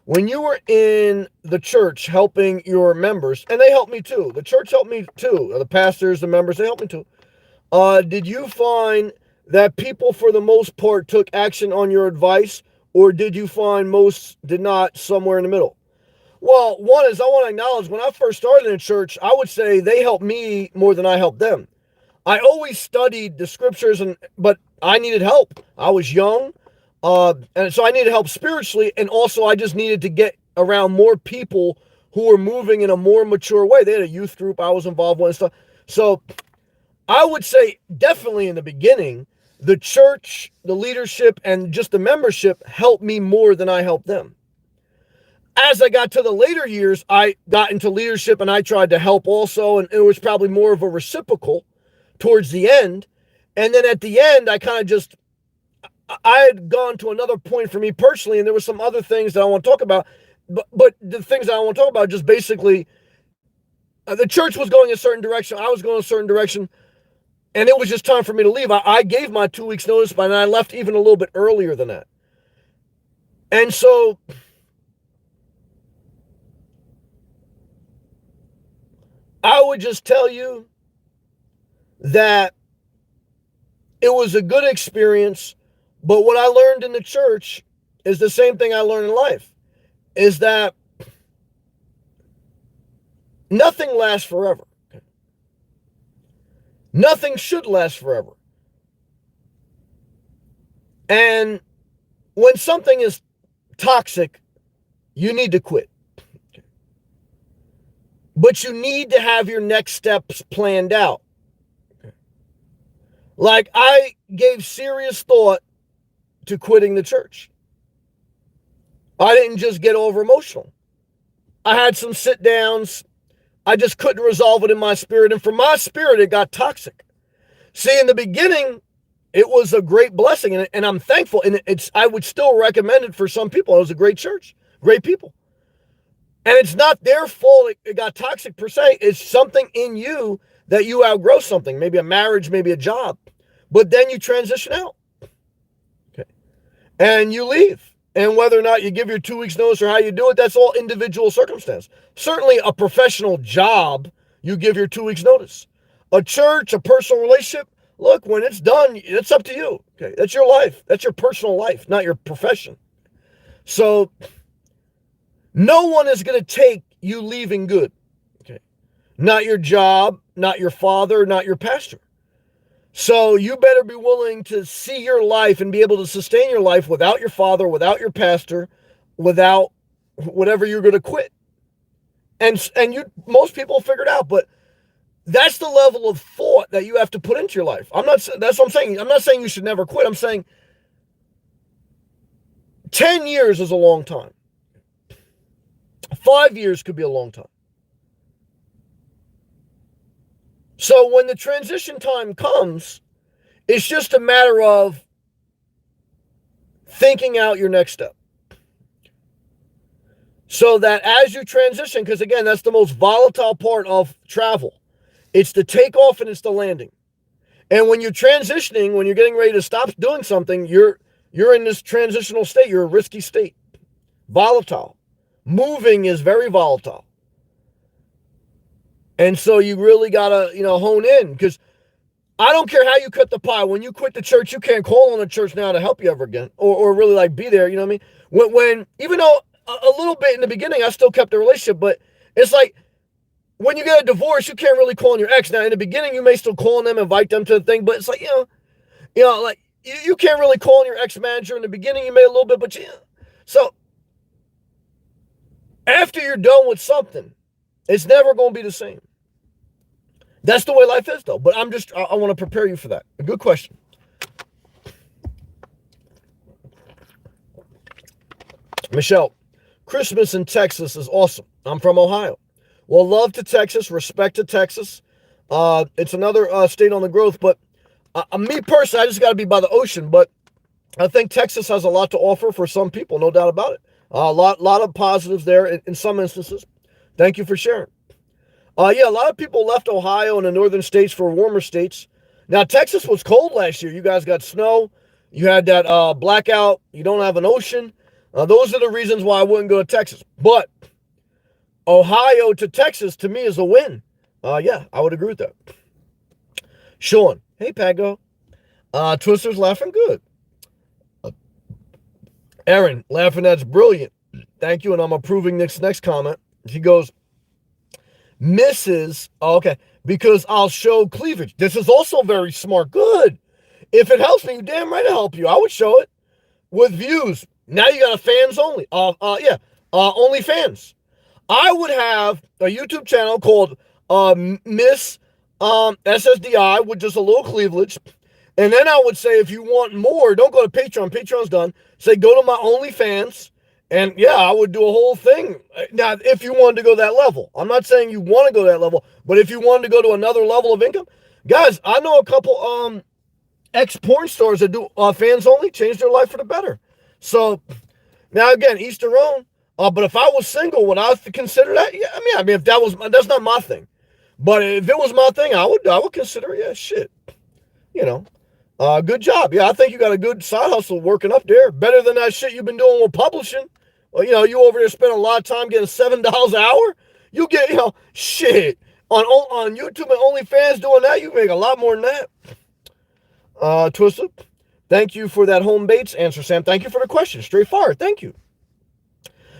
when you were in the church helping your members, and they helped me too. The church helped me too. The pastors, the members, they helped me too. Did you find that people for the most part took action on your advice, or did you find most did not, somewhere in the middle? Well, one is I want to acknowledge when I first started in church, I would say they helped me more than I helped them. I always studied the scriptures, but I needed help. I was young, and so I needed help spiritually, and also I just needed to get around more people who were moving in a more mature way. They had a youth group I was involved with and stuff. So I would say definitely in the beginning, the church, the leadership, and just the membership helped me more than I helped them. As I got to the later years, I got into leadership and I tried to help also, and it was probably more of a reciprocal towards the end. And then at the end, I had gone to another point for me personally, and there were some other things that I want to talk about. But the things that I want to talk about, just basically, the church was going a certain direction, I was going a certain direction, and it was just time for me to leave. I gave my 2 weeks notice, but I left even a little bit earlier than that. And so I would just tell you that it was a good experience, but what I learned in the church is the same thing I learned in life, is that nothing lasts forever. Nothing should last forever. And when something is toxic, you need to quit. But you need to have your next steps planned out. Like, I gave serious thought to quitting the church. I didn't just get over emotional. I had some sit downs. I just couldn't resolve it in my spirit. And for my spirit, it got toxic. See, in the beginning, it was a great blessing, and I'm thankful. And I would still recommend it for some people. It was a great church, great people. And it's not their fault it got toxic per se. It's something in you that you outgrow something, maybe a marriage, maybe a job. But then you transition out. Okay. And you leave. And whether or not you give your 2 weeks notice or how you do it, that's all individual circumstance. Certainly a professional job, you give your 2 weeks notice. A church, a personal relationship, look, when it's done, it's up to you. Okay. That's your life. That's your personal life, not your profession. So no one is going to take you leaving good. Okay. Not your job, not your father, not your pastor. So you better be willing to see your life and be able to sustain your life without your father, without your pastor, without whatever you're going to quit. And most people figure it out, but that's the level of thought that you have to put into your life. That's what I'm saying. I'm not saying you should never quit. I'm saying 10 years is a long time. 5 years could be a long time. So when the transition time comes, it's just a matter of thinking out your next step. So that as you transition, because again, that's the most volatile part of travel. It's the takeoff and it's the landing. And when you're transitioning, when you're getting ready to stop doing something, you're in this transitional state. You're a risky state. Volatile. Moving is very volatile. And so you really got to, hone in, because I don't care how you cut the pie. When you quit the church, you can't call on the church now to help you ever again or really like be there. You know what I mean? When even though a little bit in the beginning, I still kept the relationship, but it's like when you get a divorce, you can't really call on your ex. Now, in the beginning, you may still call on them, invite them to the thing, but it's like, like you can't really call on your ex-manager. In the beginning, you may a little bit, but so after you're done with something, it's never going to be the same. That's the way life is, though. But I want to prepare you for that. A good question. Michelle, Christmas in Texas is awesome. I'm from Ohio. Well, love to Texas, respect to Texas. It's another state on the growth, but me personally, I just got to be by the ocean. But I think Texas has a lot to offer for some people, no doubt about it. A lot of positives there in some instances. Thank you for sharing. A lot of people left Ohio and the northern states for warmer states. Now, Texas was cold last year. You guys got snow. You had that blackout. You don't have an ocean. Those are the reasons why I wouldn't go to Texas. But Ohio to Texas, to me, is a win. I would agree with that. Sean, hey, Pago. Twister's laughing good. Aaron, laughing, that's brilliant. Thank you, and I'm approving Nick's next comment. He goes, because I'll show cleavage. This is also very smart. Good. If it helps me, you damn right to help you. I would show it with views. Now you got a fans only. Only fans. I would have a YouTube channel called Miss SSDI with just a little cleavage. And then I would say, if you want more, don't go to Patreon. Patreon's done. Say, go to my OnlyFans. And I would do a whole thing. Now, if you wanted to go that level, I'm not saying you want to go that level, but if you wanted to go to another level of income, guys, I know a couple ex-porn stars that do fans only, change their life for the better. So now again, each their own. But if I was single, would I consider that? Yeah, I mean, if that's not my thing. But if it was my thing, I would consider it. Yeah, shit. Good job. Yeah, I think you got a good side hustle working up there. Better than that shit you've been doing with publishing. Well, you over there spend a lot of time getting $7 an hour. You get, shit. On YouTube and OnlyFans doing that, you make a lot more than that. Twister, thank you for that home baits answer, Sam. Thank you for the question. Straightforward. Thank you.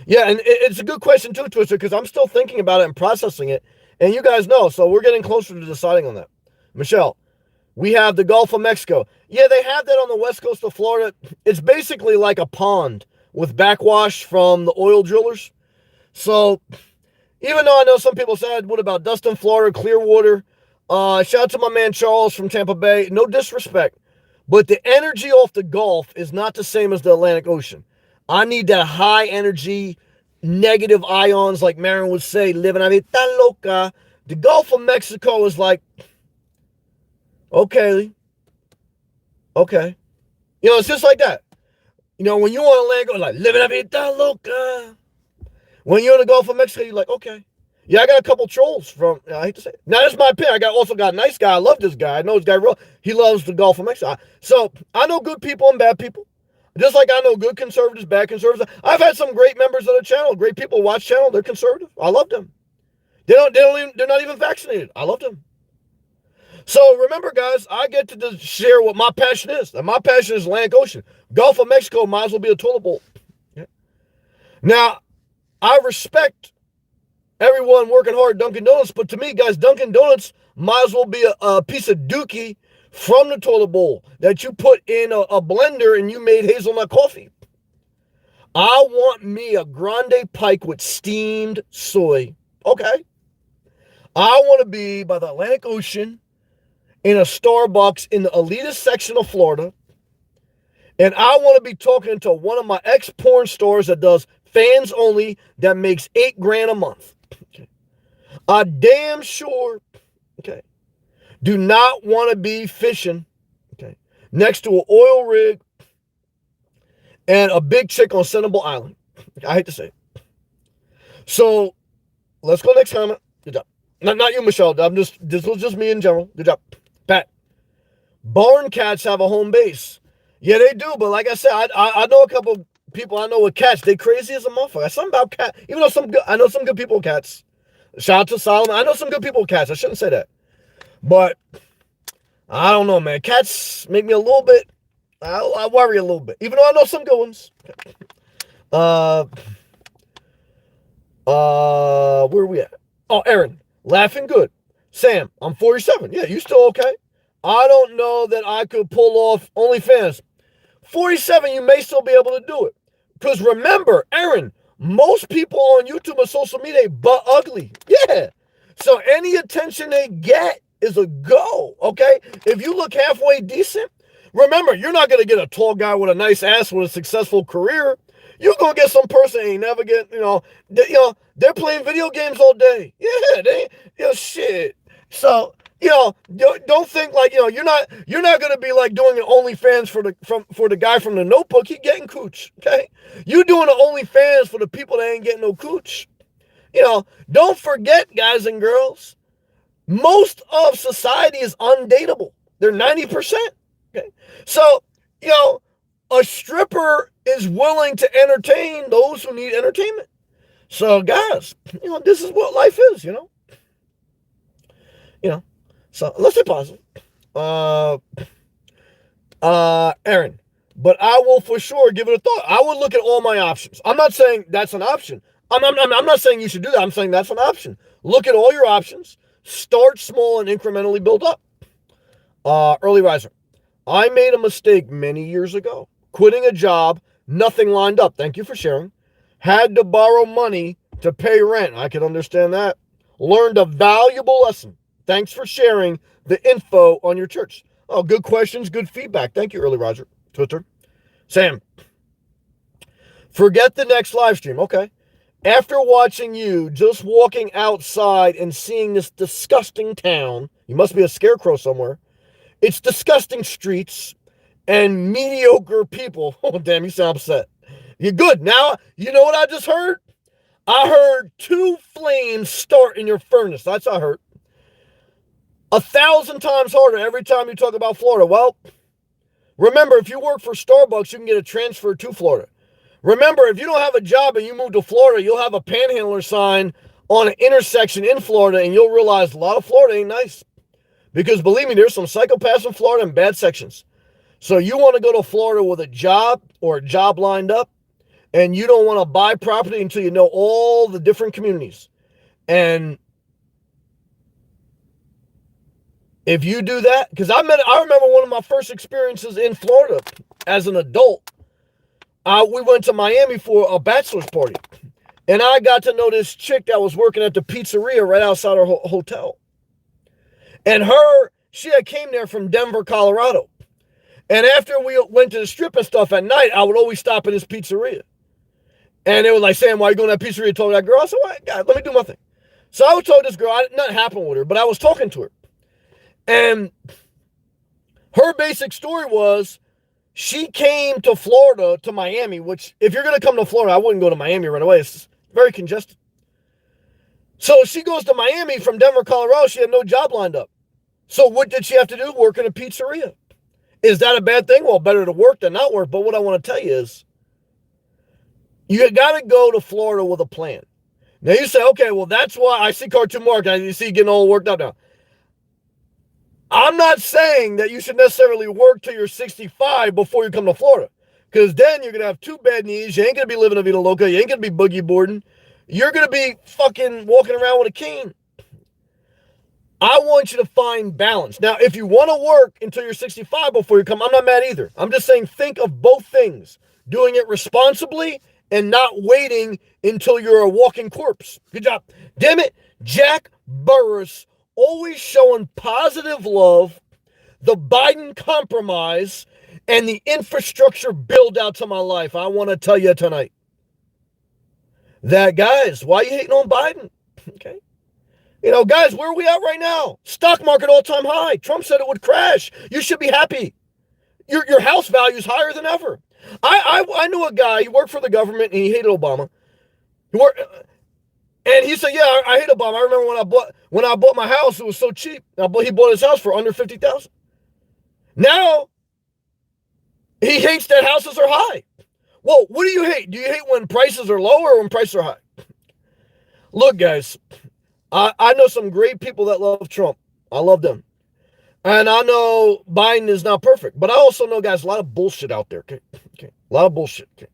Yeah, and it's a good question too, Twister, because I'm still thinking about it and processing it. And you guys know, so we're getting closer to deciding on that. Michelle, we have the Gulf of Mexico. Yeah, they have that on the west coast of Florida. It's basically like a pond with backwash from the oil drillers. So even though I know some people said, what about Dustin, Florida, Clearwater? Shout out to my man Charles from Tampa Bay. No disrespect, but the energy off the Gulf is not the same as the Atlantic Ocean. I need that high energy, negative ions, like Marin would say, living a vida loca. The Gulf of Mexico is like, okay. It's just like that. When you want to land, go like, living a vida loca. When you're in the Gulf of Mexico, you're like, okay. Yeah, I got a couple trolls from, I hate to say it. Now, that's my opinion. Also got a nice guy. I love this guy. I know this guy real. He loves the Gulf of Mexico. So, I know good people and bad people. Just like I know good conservatives, bad conservatives. I've had some great members of the channel, great people watch channel. They're conservative. I love them. They're not even vaccinated. I love them. So remember, guys, I get to share what my passion is. And my passion is Atlantic Ocean. Gulf of Mexico might as well be a toilet bowl. Yeah. Now, I respect everyone working hard at Dunkin' Donuts, but to me, guys, Dunkin' Donuts might as well be a piece of dookie from the toilet bowl that you put in a blender and you made hazelnut coffee. I want me a grande pike with steamed soy. Okay. I want to be by the Atlantic Ocean in a Starbucks in the elitist section of Florida. And I want to be talking to one of my ex-porn stars that does fans only that makes $8,000 a month. Okay. I damn sure, okay, do not want to be fishing, okay, next to an oil rig and a big chick on Sentinel Island. I hate to say it. So let's go next comment. Good job. Not you, Michelle. This was just me in general. Good job. Pat. Barn cats have a home base. Yeah, they do. But like I said, I know a couple of people I know with cats. They crazy as a motherfucker. Something about cat. Even though I know some good people with cats. Shout out to Solomon. I know some good people with cats. I shouldn't say that. But I don't know, man. Cats make me a little bit. I worry a little bit. Even though I know some good ones. Where are we at? Oh, Aaron. Laughing good. Sam, I'm 47. Yeah, you still okay? I don't know that I could pull off OnlyFans. 47, you may still be able to do it. Because remember, Aaron, most people on YouTube and social media, they butt ugly. Yeah. So any attention they get is a go, okay? If you look halfway decent, remember, you're not going to get a tall guy with a nice ass with a successful career. You're going to get some person ain't never get, they're playing video games all day. Yeah, shit. So, don't think like, you're not going to be like doing an OnlyFans for the guy from the Notebook. He getting cooch, okay? You doing an OnlyFans for the people that ain't getting no cooch. Don't forget, guys and girls, most of society is undateable. They're 90%. Okay. So, a stripper is willing to entertain those who need entertainment. So, guys, this is what life is, So, let's stay positive. Aaron, but I will for sure give it a thought. I would look at all my options. I'm not saying that's an option. I'm not saying you should do that. I'm saying that's an option. Look at all your options. Start small and incrementally build up. Early riser. I made a mistake many years ago. Quitting a job, nothing lined up. Thank you for sharing. Had to borrow money to pay rent. I can understand that. Learned a valuable lesson. Thanks for sharing the info on your church. Oh, good questions, good feedback. Thank you, Early Roger. Twitter. Sam. Forget the next live stream. Okay. After watching you just walking outside and seeing this disgusting town, you must be a scarecrow somewhere. It's disgusting streets and mediocre people. Oh, damn, you sound upset. You're good. Now, you know what I just heard? I heard 2 flames start in your furnace. That's what I heard. 1,000 times harder every time you talk about Florida. Well, remember, if you work for Starbucks, you can get a transfer to Florida. Remember, if you don't have a job and you move to Florida, you'll have a panhandler sign on an intersection in Florida, and you'll realize a lot of Florida ain't nice. Because believe me, there's some psychopaths in Florida and bad sections. So you want to go to Florida with a job or a job lined up, and you don't want to buy property until you know all the different communities. And if you do that, because I remember one of my first experiences in Florida as an adult. We went to Miami for a bachelor's party, and I got to know this chick that was working at the pizzeria right outside our hotel. And she had came there from Denver, Colorado. And after we went to the strip and stuff at night, I would always stop in this pizzeria. And they were like, Sam, why are you going to that pizzeria? I told that girl. I said, well, God, let me do my thing. So I was told this girl, nothing happened with her, but I was talking to her. And her basic story was she came to Florida, to Miami, which if you're going to come to Florida, I wouldn't go to Miami right away. It's very congested. So she goes to Miami from Denver, Colorado. She had no job lined up. So what did she have to do? Work in a pizzeria. Is that a bad thing? Well, better to work than not work. But what I want to tell you is you got to go to Florida with a plan. Now you say, okay, well, that's why I see Cartoon Mark. I see you getting all worked up now. I'm not saying that you should necessarily work till you're 65 before you come to Florida. Because then you're going to have two bad knees. You ain't going to be living a vida loca. You ain't going to be boogie boarding. You're going to be fucking walking around with a cane. I want you to find balance. Now, if you want to work until you're 65 before you come, I'm not mad either. I'm just saying think of both things. Doing it responsibly and not waiting until you're a walking corpse. Good job. Damn it, Jack Burris, always showing positive love, the Biden compromise, and the infrastructure build out to my life. I want to tell you tonight that, guys, why are you hating on Biden? Okay. You know, guys, where are we at right now? Stock market all-time high. Trump said it would crash. You should be happy. Your house value is higher than ever. I knew a guy, he worked for the government, and he hated Obama. And he said, yeah, I hate Obama. I remember when I bought my house, it was so cheap. He bought his house for under $50,000. Now, he hates that houses are high. Well, what do you hate? Do you hate when prices are low or when prices are high? Look, guys, I know some great people that love Trump. I love them. And I know Biden is not perfect. But I also know, guys, a lot of bullshit out there. Okay. A lot of bullshit. Okay.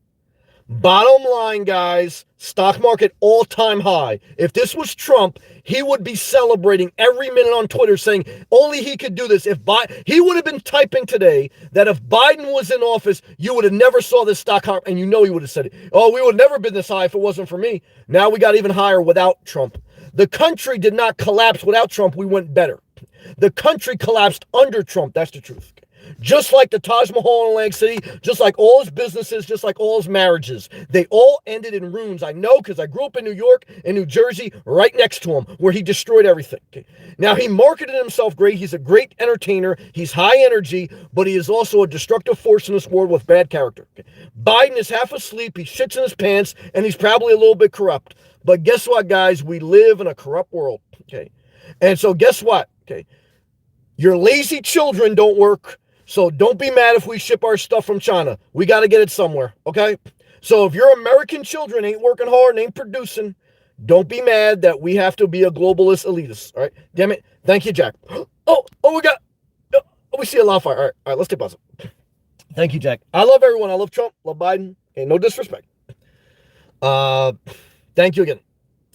Bottom line, guys, stock market all-time high. If this was Trump, he would be celebrating every minute on Twitter saying only he could do this. He would have been typing today that if Biden was in office, you would have never saw this stock high, and you know he would have said it. Oh, we would have never been this high if it wasn't for me. Now we got even higher without Trump. The country did not collapse without Trump. We went better. The country collapsed under Trump. That's the truth. Just like the Taj Mahal in Atlantic City, just like all his businesses, just like all his marriages. They all ended in ruins. I know because I grew up in New York and New Jersey right next to him where he destroyed everything. Now, he marketed himself great. He's a great entertainer. He's high energy, but he is also a destructive force in this world with bad character. Biden is half asleep. He shits in his pants, and he's probably a little bit corrupt. But guess what, guys? We live in a corrupt world. Okay. And so guess what? Okay. Your lazy children don't work. So don't be mad if we ship our stuff from China. We got to get it somewhere, okay? So if your American children ain't working hard and ain't producing, don't be mad that we have to be a globalist elitist, all right? Damn it. Thank you, Jack. We see a lot of fire. All right, let's take pause. Thank you, Jack. I love everyone. I love Trump, love Biden, and no disrespect. Thank you again.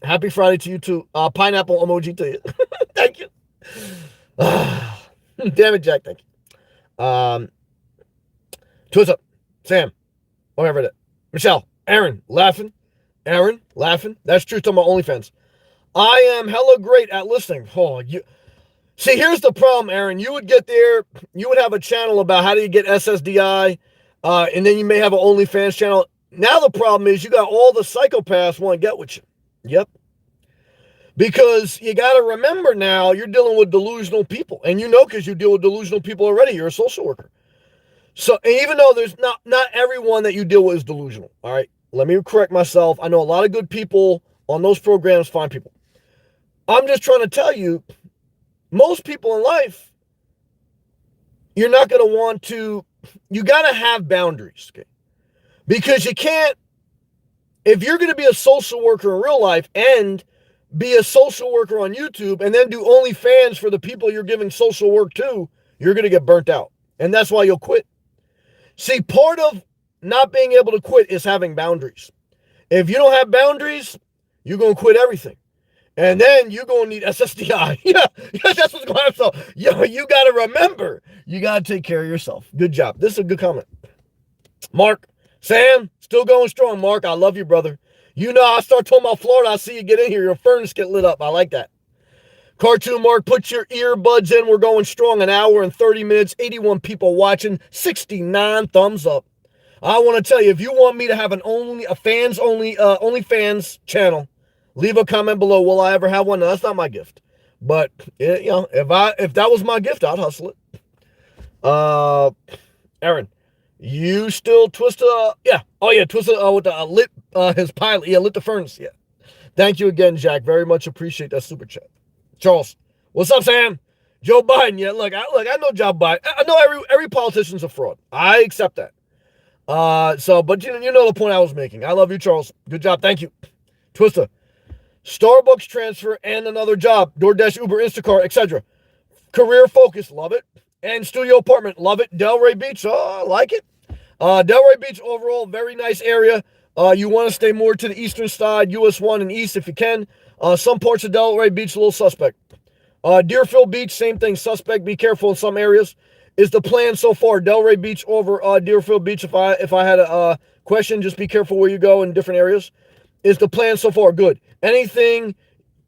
Happy Friday to you too. Pineapple emoji to you. Thank you. Damn it, Jack. Thank you. What's up? Sam, whatever it is. Michelle, Aaron, laughing. That's true to my OnlyFans. I am hella great at listening. See, here's the problem, Aaron. You would get there, you would have a channel about how do you get SSDI, and then you may have an OnlyFans channel. Now the problem is you got all the psychopaths want to get with you. Yep. Because you got to remember now, you're dealing with delusional people. And you know because you deal with delusional people already. You're a social worker. So even though there's not everyone that you deal with is delusional. All right. Let me correct myself. I know a lot of good people on those programs, fine people. I'm just trying to tell you, most people in life, you're not going to want to, you got to have boundaries. Okay? Because you can't, if you're going to be a social worker in real life and be a social worker on YouTube and then do OnlyFans for the people you're giving social work to, you're going to get burnt out. And that's why you'll quit. See, part of not being able to quit is having boundaries. If you don't have boundaries, you're going to quit everything. And then you're going to need SSDI. Yeah, that's what's going to happen. So, you got to remember, you got to take care of yourself. Good job. This is a good comment. Mark, Sam, still going strong. Mark, I love you, brother. You know, I start talking about Florida, I see you get in here. Your furnace get lit up. I like that. Cartoon Mark, put your earbuds in. We're going strong. An hour and 30 minutes. 81 people watching. 69 thumbs up. I want to tell you, if you want me to have a fans only channel, leave a comment below. Will I ever have one? No, that's not my gift. But if that was my gift, I'd hustle it. Aaron, you still Twister? Yeah. Oh yeah, Twister with the lit his pilot. Yeah, lit the furnace. Yeah. Thank you again, Jack. Very much appreciate that super chat. Charles, what's up, Sam? Joe Biden. Yeah, look, I know Joe Biden. I know every politician's a fraud. I accept that. But you know the point I was making. I love you, Charles. Good job. Thank you. Twister. Starbucks transfer and another job. DoorDash, Uber, Instacart, etc. Career focus. Love it. And studio apartment. Love it. Delray Beach. Oh, I like it. Delray Beach overall, very nice area. You want to stay more to the eastern side, US 1 and east if you can. Some parts of Delray Beach, a little suspect. Deerfield Beach, same thing, suspect. Be careful in some areas. Is the plan so far Delray Beach over Deerfield Beach? If I had a question, just be careful where you go in different areas. Is the plan so far good? Anything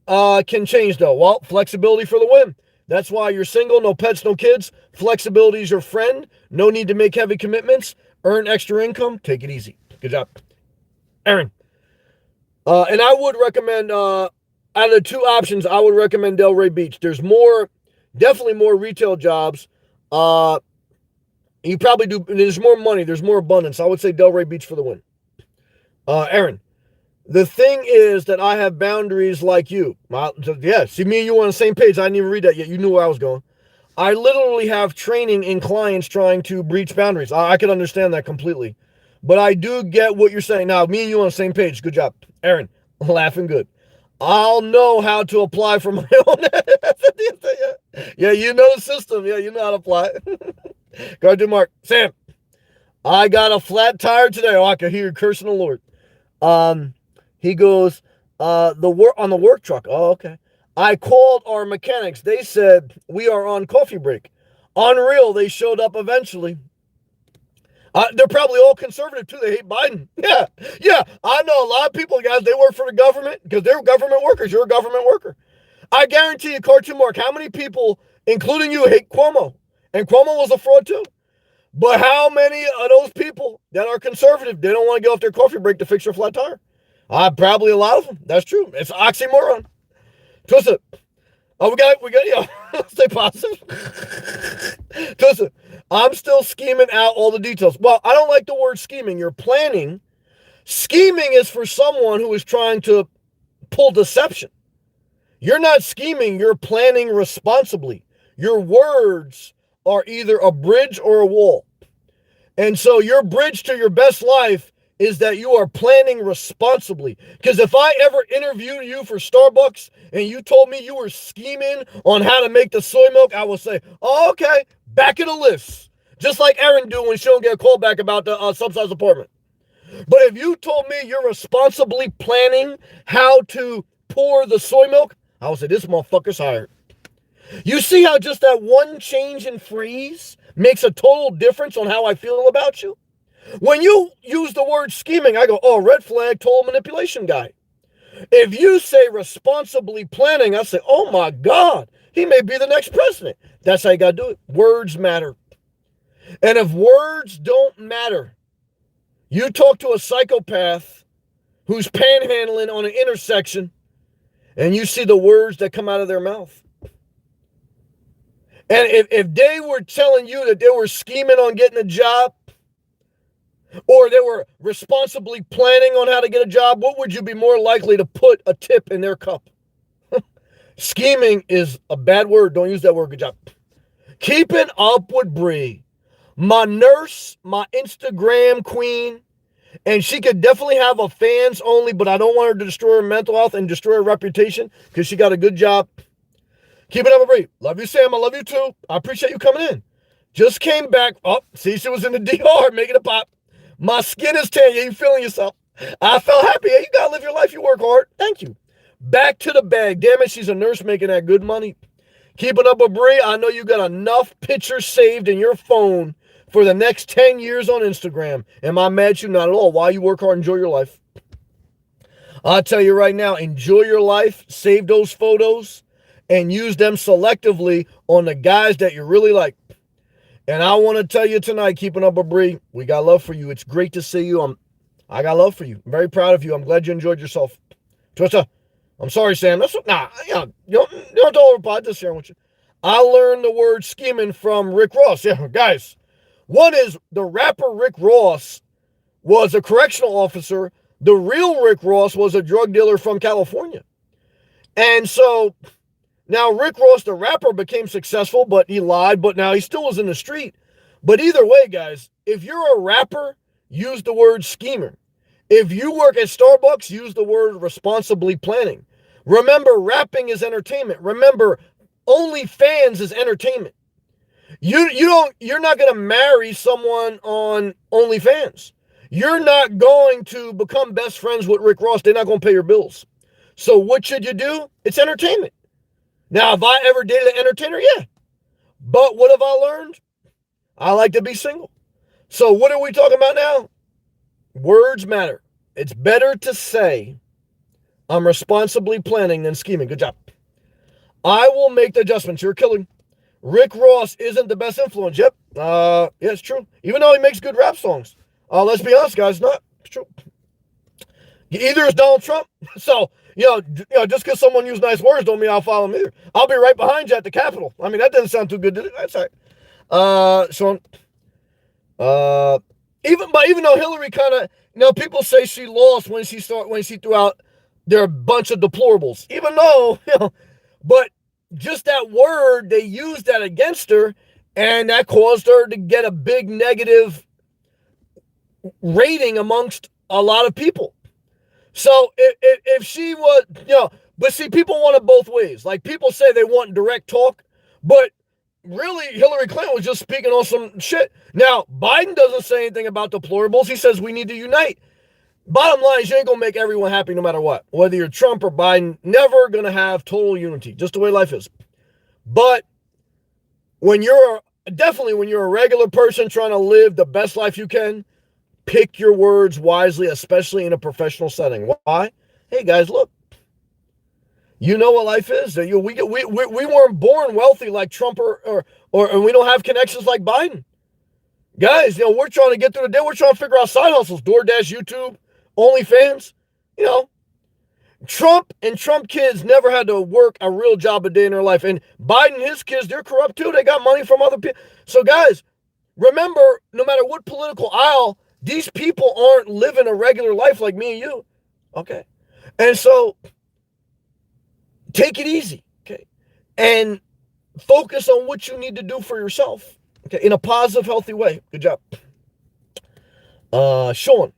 can change though. Well, flexibility for the win. That's why you're single, no pets, no kids. Flexibility is your friend. No need to make heavy commitments. Earn extra income. Take it easy. Good job. Aaron. And I would recommend, out of the two options, I would recommend Delray Beach. There's definitely more retail jobs. You probably do, there's more money, there's more abundance. I would say Delray Beach for the win. Aaron. The thing is that I have boundaries like you. Yeah, see, me and you on the same page. I didn't even read that yet. You knew where I was going. I literally have training in clients trying to breach boundaries. I can understand that completely. But I do get what you're saying. Now, me and you on the same page. Good job. Aaron, laughing good. I'll know how to apply for my own. Yeah, you know the system. Yeah, you know how to apply. Go ahead, Mark. Sam, I got a flat tire today. Oh, I can hear you cursing the Lord. He goes, on the work truck. Oh, okay. I called our mechanics. They said we are on coffee break. Unreal. They showed up eventually. They're probably all conservative too. They hate Biden. Yeah. I know a lot of people, guys, they work for the government because they're government workers. You're a government worker. I guarantee you, Cartoon Mark, how many people, including you, hate Cuomo? And Cuomo was a fraud too. But how many of those people that are conservative, they don't want to get off their coffee break to fix your flat tire? Probably a lot of them. That's true. It's an oxymoron. Twist it. Oh, we got stay positive. Twist it. I'm still scheming out all the details. Well, I don't like the word scheming. You're planning. Scheming is for someone who is trying to pull deception. You're not scheming. You're planning responsibly. Your words are either a bridge or a wall. And so your bridge to your best life is that you are planning responsibly. Because if I ever interviewed you for Starbucks and you told me you were scheming on how to make the soy milk, I would say, oh, okay, back of the list. Just like Erin do when she don't get a call back about the subsidized apartment. But if you told me you're responsibly planning how to pour the soy milk, I would say, this motherfucker's hired. You see how just that one change in phrase makes a total difference on how I feel about you? When you use the word scheming, I go, oh, red flag, total manipulation guy. If you say responsibly planning, I say, oh my God, he may be the next president. That's how you got to do it. Words matter. And if words don't matter, you talk to a psychopath who's panhandling on an intersection and you see the words that come out of their mouth. And if they were telling you that they were scheming on getting a job, or they were responsibly planning on how to get a job, what would you be more likely to put a tip in their cup? Scheming is a bad word. Don't use that word. Good job. Keeping up with Bree. My nurse, my Instagram queen, And she could definitely have a fans only, but I don't want her to destroy her mental health and destroy her reputation because she got a good job. Keep it up, Bree. Love you, Sam. I love you too. I appreciate you coming in. Just came back. Oh, see, she was in the DR making a pop. My skin is tan. Yeah, you feeling yourself? I felt happy. Yeah, you gotta live your life. You work hard. Thank you. Back to the bag. Damn it, she's a nurse making that good money. Keeping up with Bree. I know you got enough pictures saved in your phone for the next 10 years on Instagram. Am I mad at you? Not at all. Why you work hard, enjoy your life. I'll tell you right now, enjoy your life. Save those photos and use them selectively on the guys that you really like. And I want to tell you tonight, keeping up with Bree, we got love for you. It's great to see you. I got love for you. I'm very proud of you. I'm glad you enjoyed yourself. Twister, I'm sorry, Sam. That's you don't overpod. Just sharing with you. I learned the word scheming from Rick Ross. Yeah, guys. One is the rapper Rick Ross was a correctional officer. The real Rick Ross was a drug dealer from California. And so now Rick Ross, the rapper, became successful, but he lied, but now he still was in the street. But either way, guys, if you're a rapper, use the word schemer. If you work at Starbucks, use the word responsibly planning. Remember, rapping is entertainment. Remember, OnlyFans is entertainment. You're not going to marry someone on OnlyFans. You're not going to become best friends with Rick Ross. They're not going to pay your bills. So what should you do? It's entertainment. Now, have I ever dated an entertainer? Yeah. But what have I learned? I like to be single. So what are we talking about now? Words matter. It's better to say, I'm responsibly planning than scheming. Good job. I will make the adjustments. You're killing. Rick Ross isn't the best influence. Yep. Yeah, it's true. Even though he makes good rap songs. Let's be honest, guys. Not. It's true. Either is Donald Trump. So, just because someone used nice words don't mean I'll follow him either. I'll be right behind you at the Capitol. I mean, that doesn't sound too good, did it? That's all right. Sean. Even though Hillary kind of, people say she lost when she threw out there are a bunch of deplorables. Even though, but just that word, they used that against her, and that caused her to get a big negative rating amongst a lot of people. So if she was, but see, people want it both ways. Like people say they want direct talk, but really Hillary Clinton was just speaking on some shit. Now, Biden doesn't say anything about deplorables. He says we need to unite. Bottom line is you ain't going to make everyone happy no matter what. Whether you're Trump or Biden, never going to have total unity. Just the way life is. But when you're a regular person trying to live the best life you can, pick your words wisely, especially in a professional setting. Why? Hey, guys, look. You know what life is. We weren't born wealthy like Trump or we don't have connections like Biden. Guys, we're trying to get through the day. We're trying to figure out side hustles. DoorDash, YouTube, OnlyFans. Trump and Trump kids never had to work a real job a day in their life. And Biden and his kids, they're corrupt too. They got money from other people. So, guys, remember, no matter what political aisle, these people aren't living a regular life like me and you. Okay? And so, take it easy. Okay? And focus on what you need to do for yourself. Okay? In a positive, healthy way. Good job. Sean,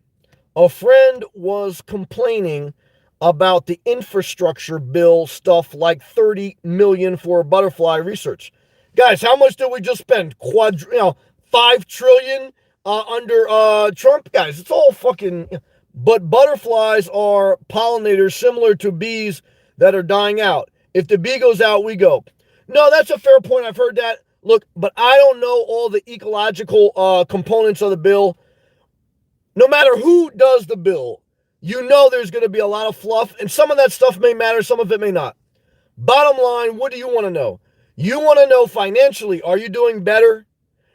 a friend was complaining about the infrastructure bill stuff like $30 million for butterfly research. Guys, how much did we just spend? $5 trillion under Trump? Guys, it's all fucking... But butterflies are pollinators similar to bees that are dying out. If the bee goes out, we go. No, that's a fair point. I've heard that. Look, but I don't know all the ecological components of the bill. No matter who does the bill, there's going to be a lot of fluff, and some of that stuff may matter, some of it may not. Bottom line, what do you want to know? You want to know financially, are you doing better?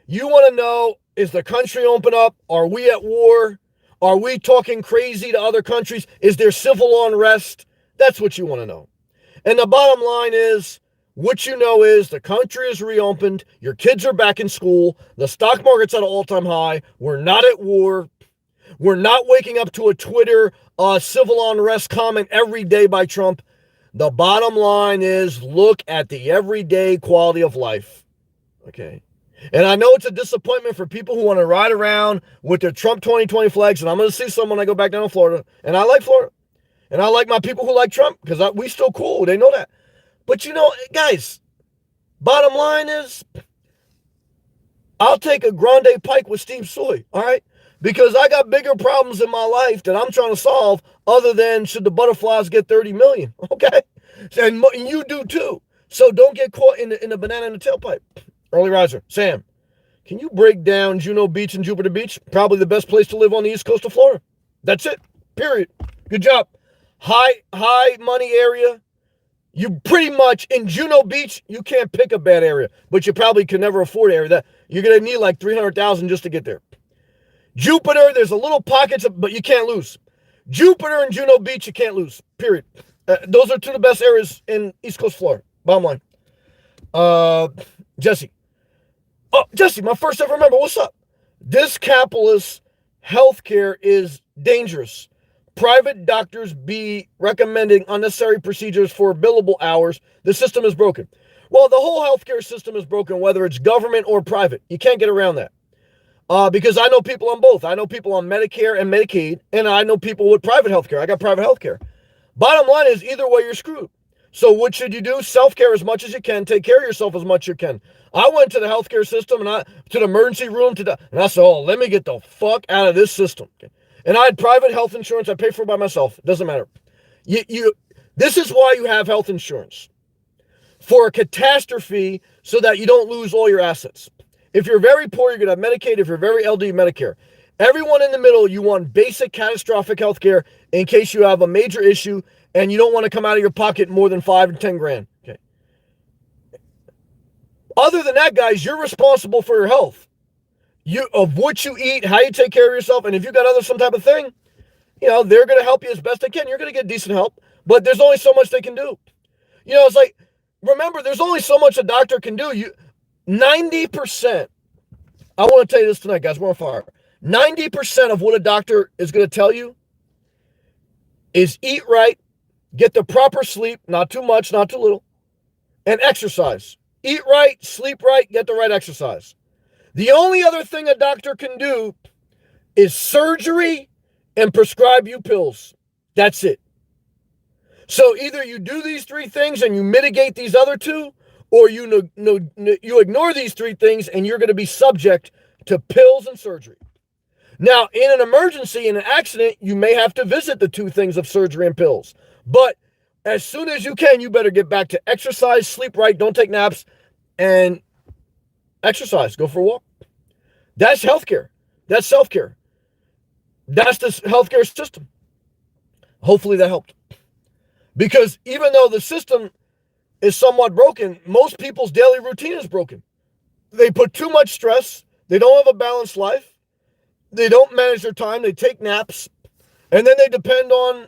You want to know, is the country open up? Are we at war? Are we talking crazy to other countries? Is there civil unrest? That's what you want to know. And the bottom line is, what you know is the country is reopened, your kids are back in school, the stock market's at an all-time high, we're not at war. We're not waking up to a Twitter civil unrest comment every day by Trump. The bottom line is look at the everyday quality of life. Okay. And I know it's a disappointment for people who want to ride around with their Trump 2020 flags. And I'm going to see some when I go back down to Florida. And I like Florida. And I like my people who like Trump because we still cool. They know that. But guys, bottom line is I'll take a grande pike with steamed soy, all right? Because I got bigger problems in my life that I'm trying to solve other than should the butterflies get 30 million, okay? And you do too. So don't get caught in the banana in the tailpipe. Early riser, Sam, can you break down Juno Beach and Jupiter Beach? Probably the best place to live on the east coast of Florida. That's it, period. Good job. High money area. You pretty much, in Juno Beach, you can't pick a bad area, but you probably can never afford area. That you're going to need like $300,000 just to get there. Jupiter, there's a little pockets, but you can't lose. Jupiter and Juno Beach, you can't lose, period. Those are two of the best areas in East Coast Florida, bottom line. Jesse. Oh, Jesse, my first ever member, what's up? This capitalist healthcare is dangerous. Private doctors be recommending unnecessary procedures for billable hours. The system is broken. Well, the whole healthcare system is broken, whether it's government or private. You can't get around that. Because I know people on both. I know people on Medicare and Medicaid, and I know people with private healthcare. I got private healthcare. Bottom line is either way, you're screwed. So what should you do? Self-care as much as you can. Take care of yourself as much as you can. I went to the healthcare system and to the emergency room and I said, oh, let me get the fuck out of this system. And I had private health insurance. I paid for it by myself. It doesn't matter. This is why you have health insurance. For a catastrophe so that you don't lose all your assets. If you're very poor, you're going to have Medicaid. If you're very elderly, Medicare. Everyone in the middle, you want basic catastrophic health care in case you have a major issue and you don't want to come out of your pocket more than $5 to $10 grand. Okay. Other than that, guys, you're responsible for your health. Of what you eat, how you take care of yourself, and if you got some type of thing, they're going to help you as best they can. You're going to get decent help, but there's only so much they can do. It's like, remember, there's only so much a doctor can do. 90%, I want to tell you this tonight, guys, we're on fire. 90% of what a doctor is going to tell you is eat right, get the proper sleep, not too much, not too little, and exercise. Eat right, sleep right, get the right exercise. The only other thing a doctor can do is surgery and prescribe you pills. That's it. So either you do these three things and you mitigate these other two, or you ignore these three things and you're going to be subject to pills and surgery. Now, in an emergency, in an accident, you may have to visit the two things of surgery and pills. But as soon as you can, you better get back to exercise, sleep right, don't take naps, and exercise. Go for a walk. That's healthcare. That's self-care. That's the healthcare system. Hopefully that helped. Because even though the system is somewhat broken, most people's daily routine is broken. They put too much stress. They don't have a balanced life. They don't manage their time. They take naps. And then they depend on,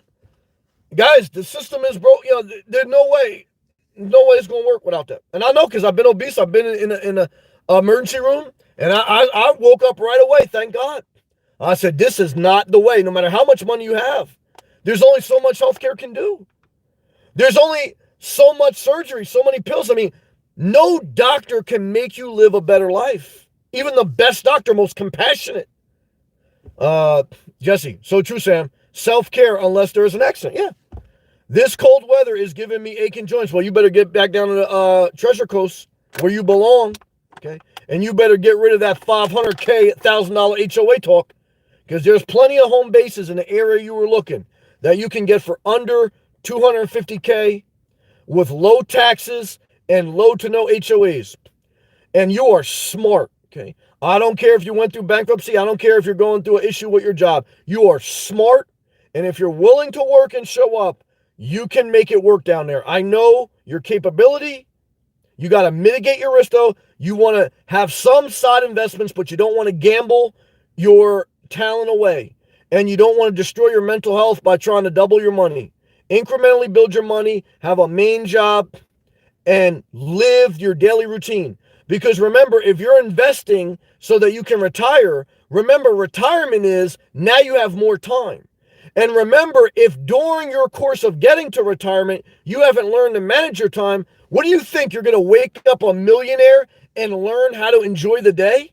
guys, the system is broke. There's no way it's going to work without that. And I know because I've been obese. I've been in a emergency room. And I woke up right away, thank God. I said, this is not the way, no matter how much money you have. There's only so much healthcare can do. There's only so much surgery, so many pills. I mean, no doctor can make you live a better life. Even the best doctor, most compassionate. Jesse, so true, Sam. Self-care unless there is an accident. Yeah. This cold weather is giving me aching joints. Well, you better get back down to the Treasure Coast where you belong. Okay. And you better get rid of that $500K, $1,000 HOA talk, because there's plenty of home bases in the area you were looking that you can get for under $250K with low taxes and low to no HOAs. And you are smart, okay? I don't care if you went through bankruptcy. I don't care if you're going through an issue with your job. You are smart, and if you're willing to work and show up, you can make it work down there. I know your capability. You got to mitigate your risk, though. You want to have some side investments, but you don't want to gamble your talent away. And you don't want to destroy your mental health by trying to double your money. Incrementally build your money, have a main job, and live your daily routine. Because remember, if you're investing so that you can retire, remember, retirement is now you have more time. And remember, if during your course of getting to retirement, you haven't learned to manage your time, what do you think? You're going to wake up a millionaire and learn how to enjoy the day?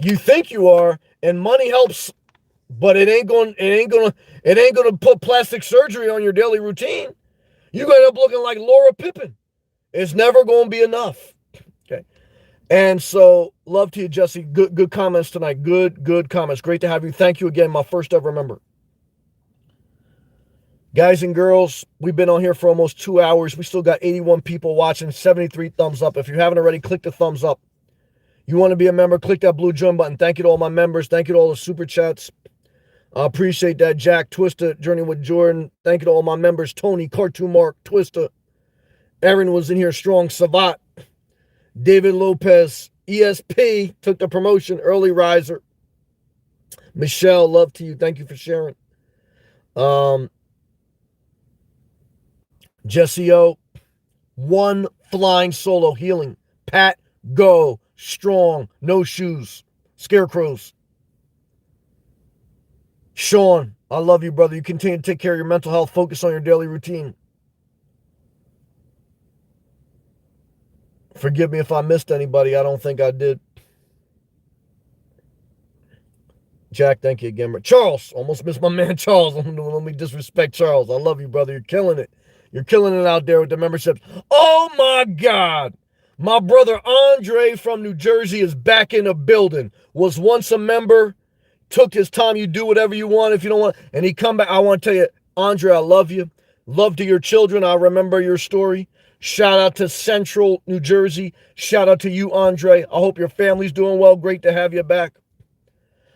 You think you are, and money helps, but it ain't gonna put plastic surgery on your daily routine. You're gonna end up looking like Laura Pippen. It's never gonna be enough. Okay. And so, love to you, Jesse. Good comments tonight. Good comments. Great to have you. Thank you again, my first ever member. Guys and girls, we've been on here for almost 2 hours. We still got 81 people watching, 73 thumbs up. If you haven't already, click the thumbs up. You want to be a member, click that blue join button. Thank you to all my members. Thank you to all the super chats. I appreciate that. Jack, Twista, Journey with Jordan. Thank you to all my members. Tony, Cartoon Mark, Twista. Aaron was in here strong. Savat. David Lopez. ESP took the promotion. Early riser. Michelle, love to you. Thank you for sharing. Jesse O. One flying solo healing. Pat, go. Strong. No shoes. Scarecrows. Sean, I love you, brother. You continue to take care of your mental health. Focus on your daily routine. Forgive me if I missed anybody. I don't think I did. Jack, thank you again. Charles, almost missed my man Charles. Let me disrespect Charles. I love you, brother. You're killing it. You're killing it out there with the memberships. Oh, my God. My brother Andre from New Jersey is back in the building. Was once a member. Took his time. You do whatever you want if you don't want. And he come back. I want to tell you, Andre, I love you. Love to your children. I remember your story. Shout out to Central New Jersey. Shout out to you, Andre. I hope your family's doing well. Great to have you back.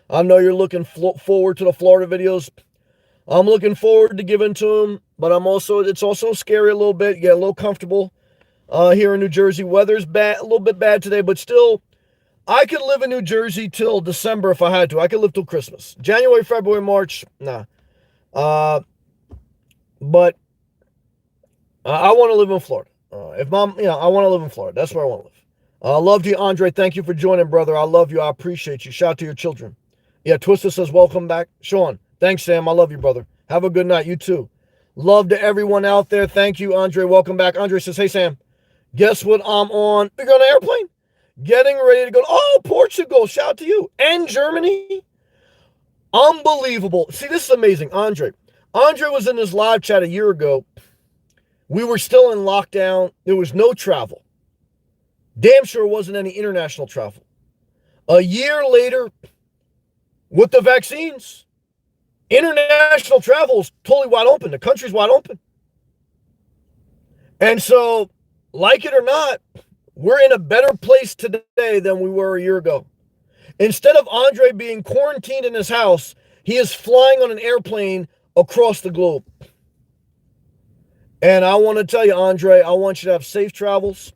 I know you're looking forward to the Florida videos. I'm looking forward to giving to them, but it's also scary a little bit. Get a little comfortable here in New Jersey. Weather's bad, a little bit bad today, but still, I could live in New Jersey till December if I had to. I could live till Christmas. January, February, March, nah. But I want to live in Florida. I want to live in Florida. That's where I want to live. Love to you, Andre. Thank you for joining, brother. I love you. I appreciate you. Shout out to your children. Yeah, Twister says, welcome back. Sean, thanks, Sam. I love you, brother. Have a good night. You too. Love to everyone out there. Thank you, Andre. Welcome back. Andre says, hey, Sam, guess what I'm on? We're on an airplane. Getting ready to go. Oh, Portugal. Shout out to you. And Germany. Unbelievable. See, this is amazing. Andre was in this live chat a year ago. We were still in lockdown. There was no travel. Damn sure wasn't any international travel. A year later, with the vaccines, international travel is totally wide open. The country's wide open. And so, like it or not, we're in a better place today than we were a year ago. Instead of Andre being quarantined in his house, he is flying on an airplane across the globe. And I want to tell you, Andre, I want you to have safe travels.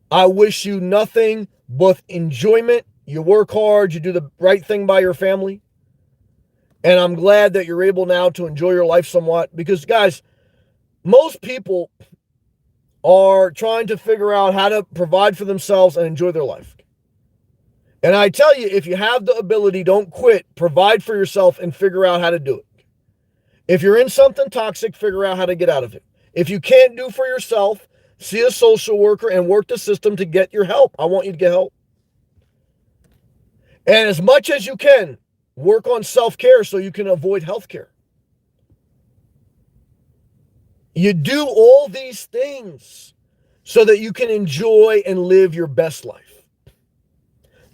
I wish you nothing but enjoyment. You work hard. You do the right thing by your family. And I'm glad that you're able now to enjoy your life somewhat. Because, guys, most people are trying to figure out how to provide for themselves and enjoy their life. And I tell you, if you have the ability, don't quit. Provide for yourself and figure out how to do it. If you're in something toxic, figure out how to get out of it. If you can't do for yourself, see a social worker and work the system to get your help. I want you to get help. And as much as you can, work on self-care so you can avoid healthcare. You do all these things so that you can enjoy and live your best life.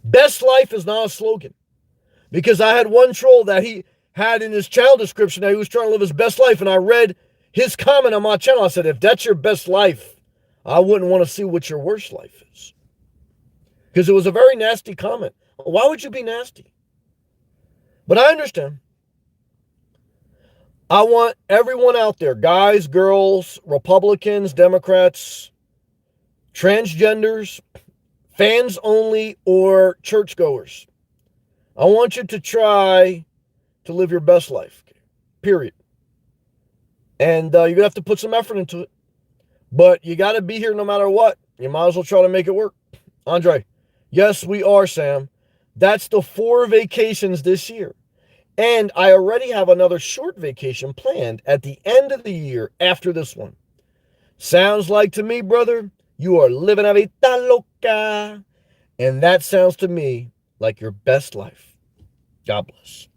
Best life is not a slogan. Because I had one troll that he had in his channel description that he was trying to live his best life, and I read his comment on my channel. I said, if that's your best life, I wouldn't want to see what your worst life is. Because it was a very nasty comment. Why would you be nasty? But I understand. I want everyone out there, guys, girls, Republicans, Democrats, transgenders, fans only, or churchgoers. I want you to try to live your best life, period. And you're going to have to put some effort into it. But you got to be here no matter what. You might as well try to make it work. Andre, yes, we are, Sam. That's the 4 vacations this year. And I already have another short vacation planned at the end of the year after this one. Sounds like to me, brother, You are living a vida loca. And that sounds to me like your best life. God bless.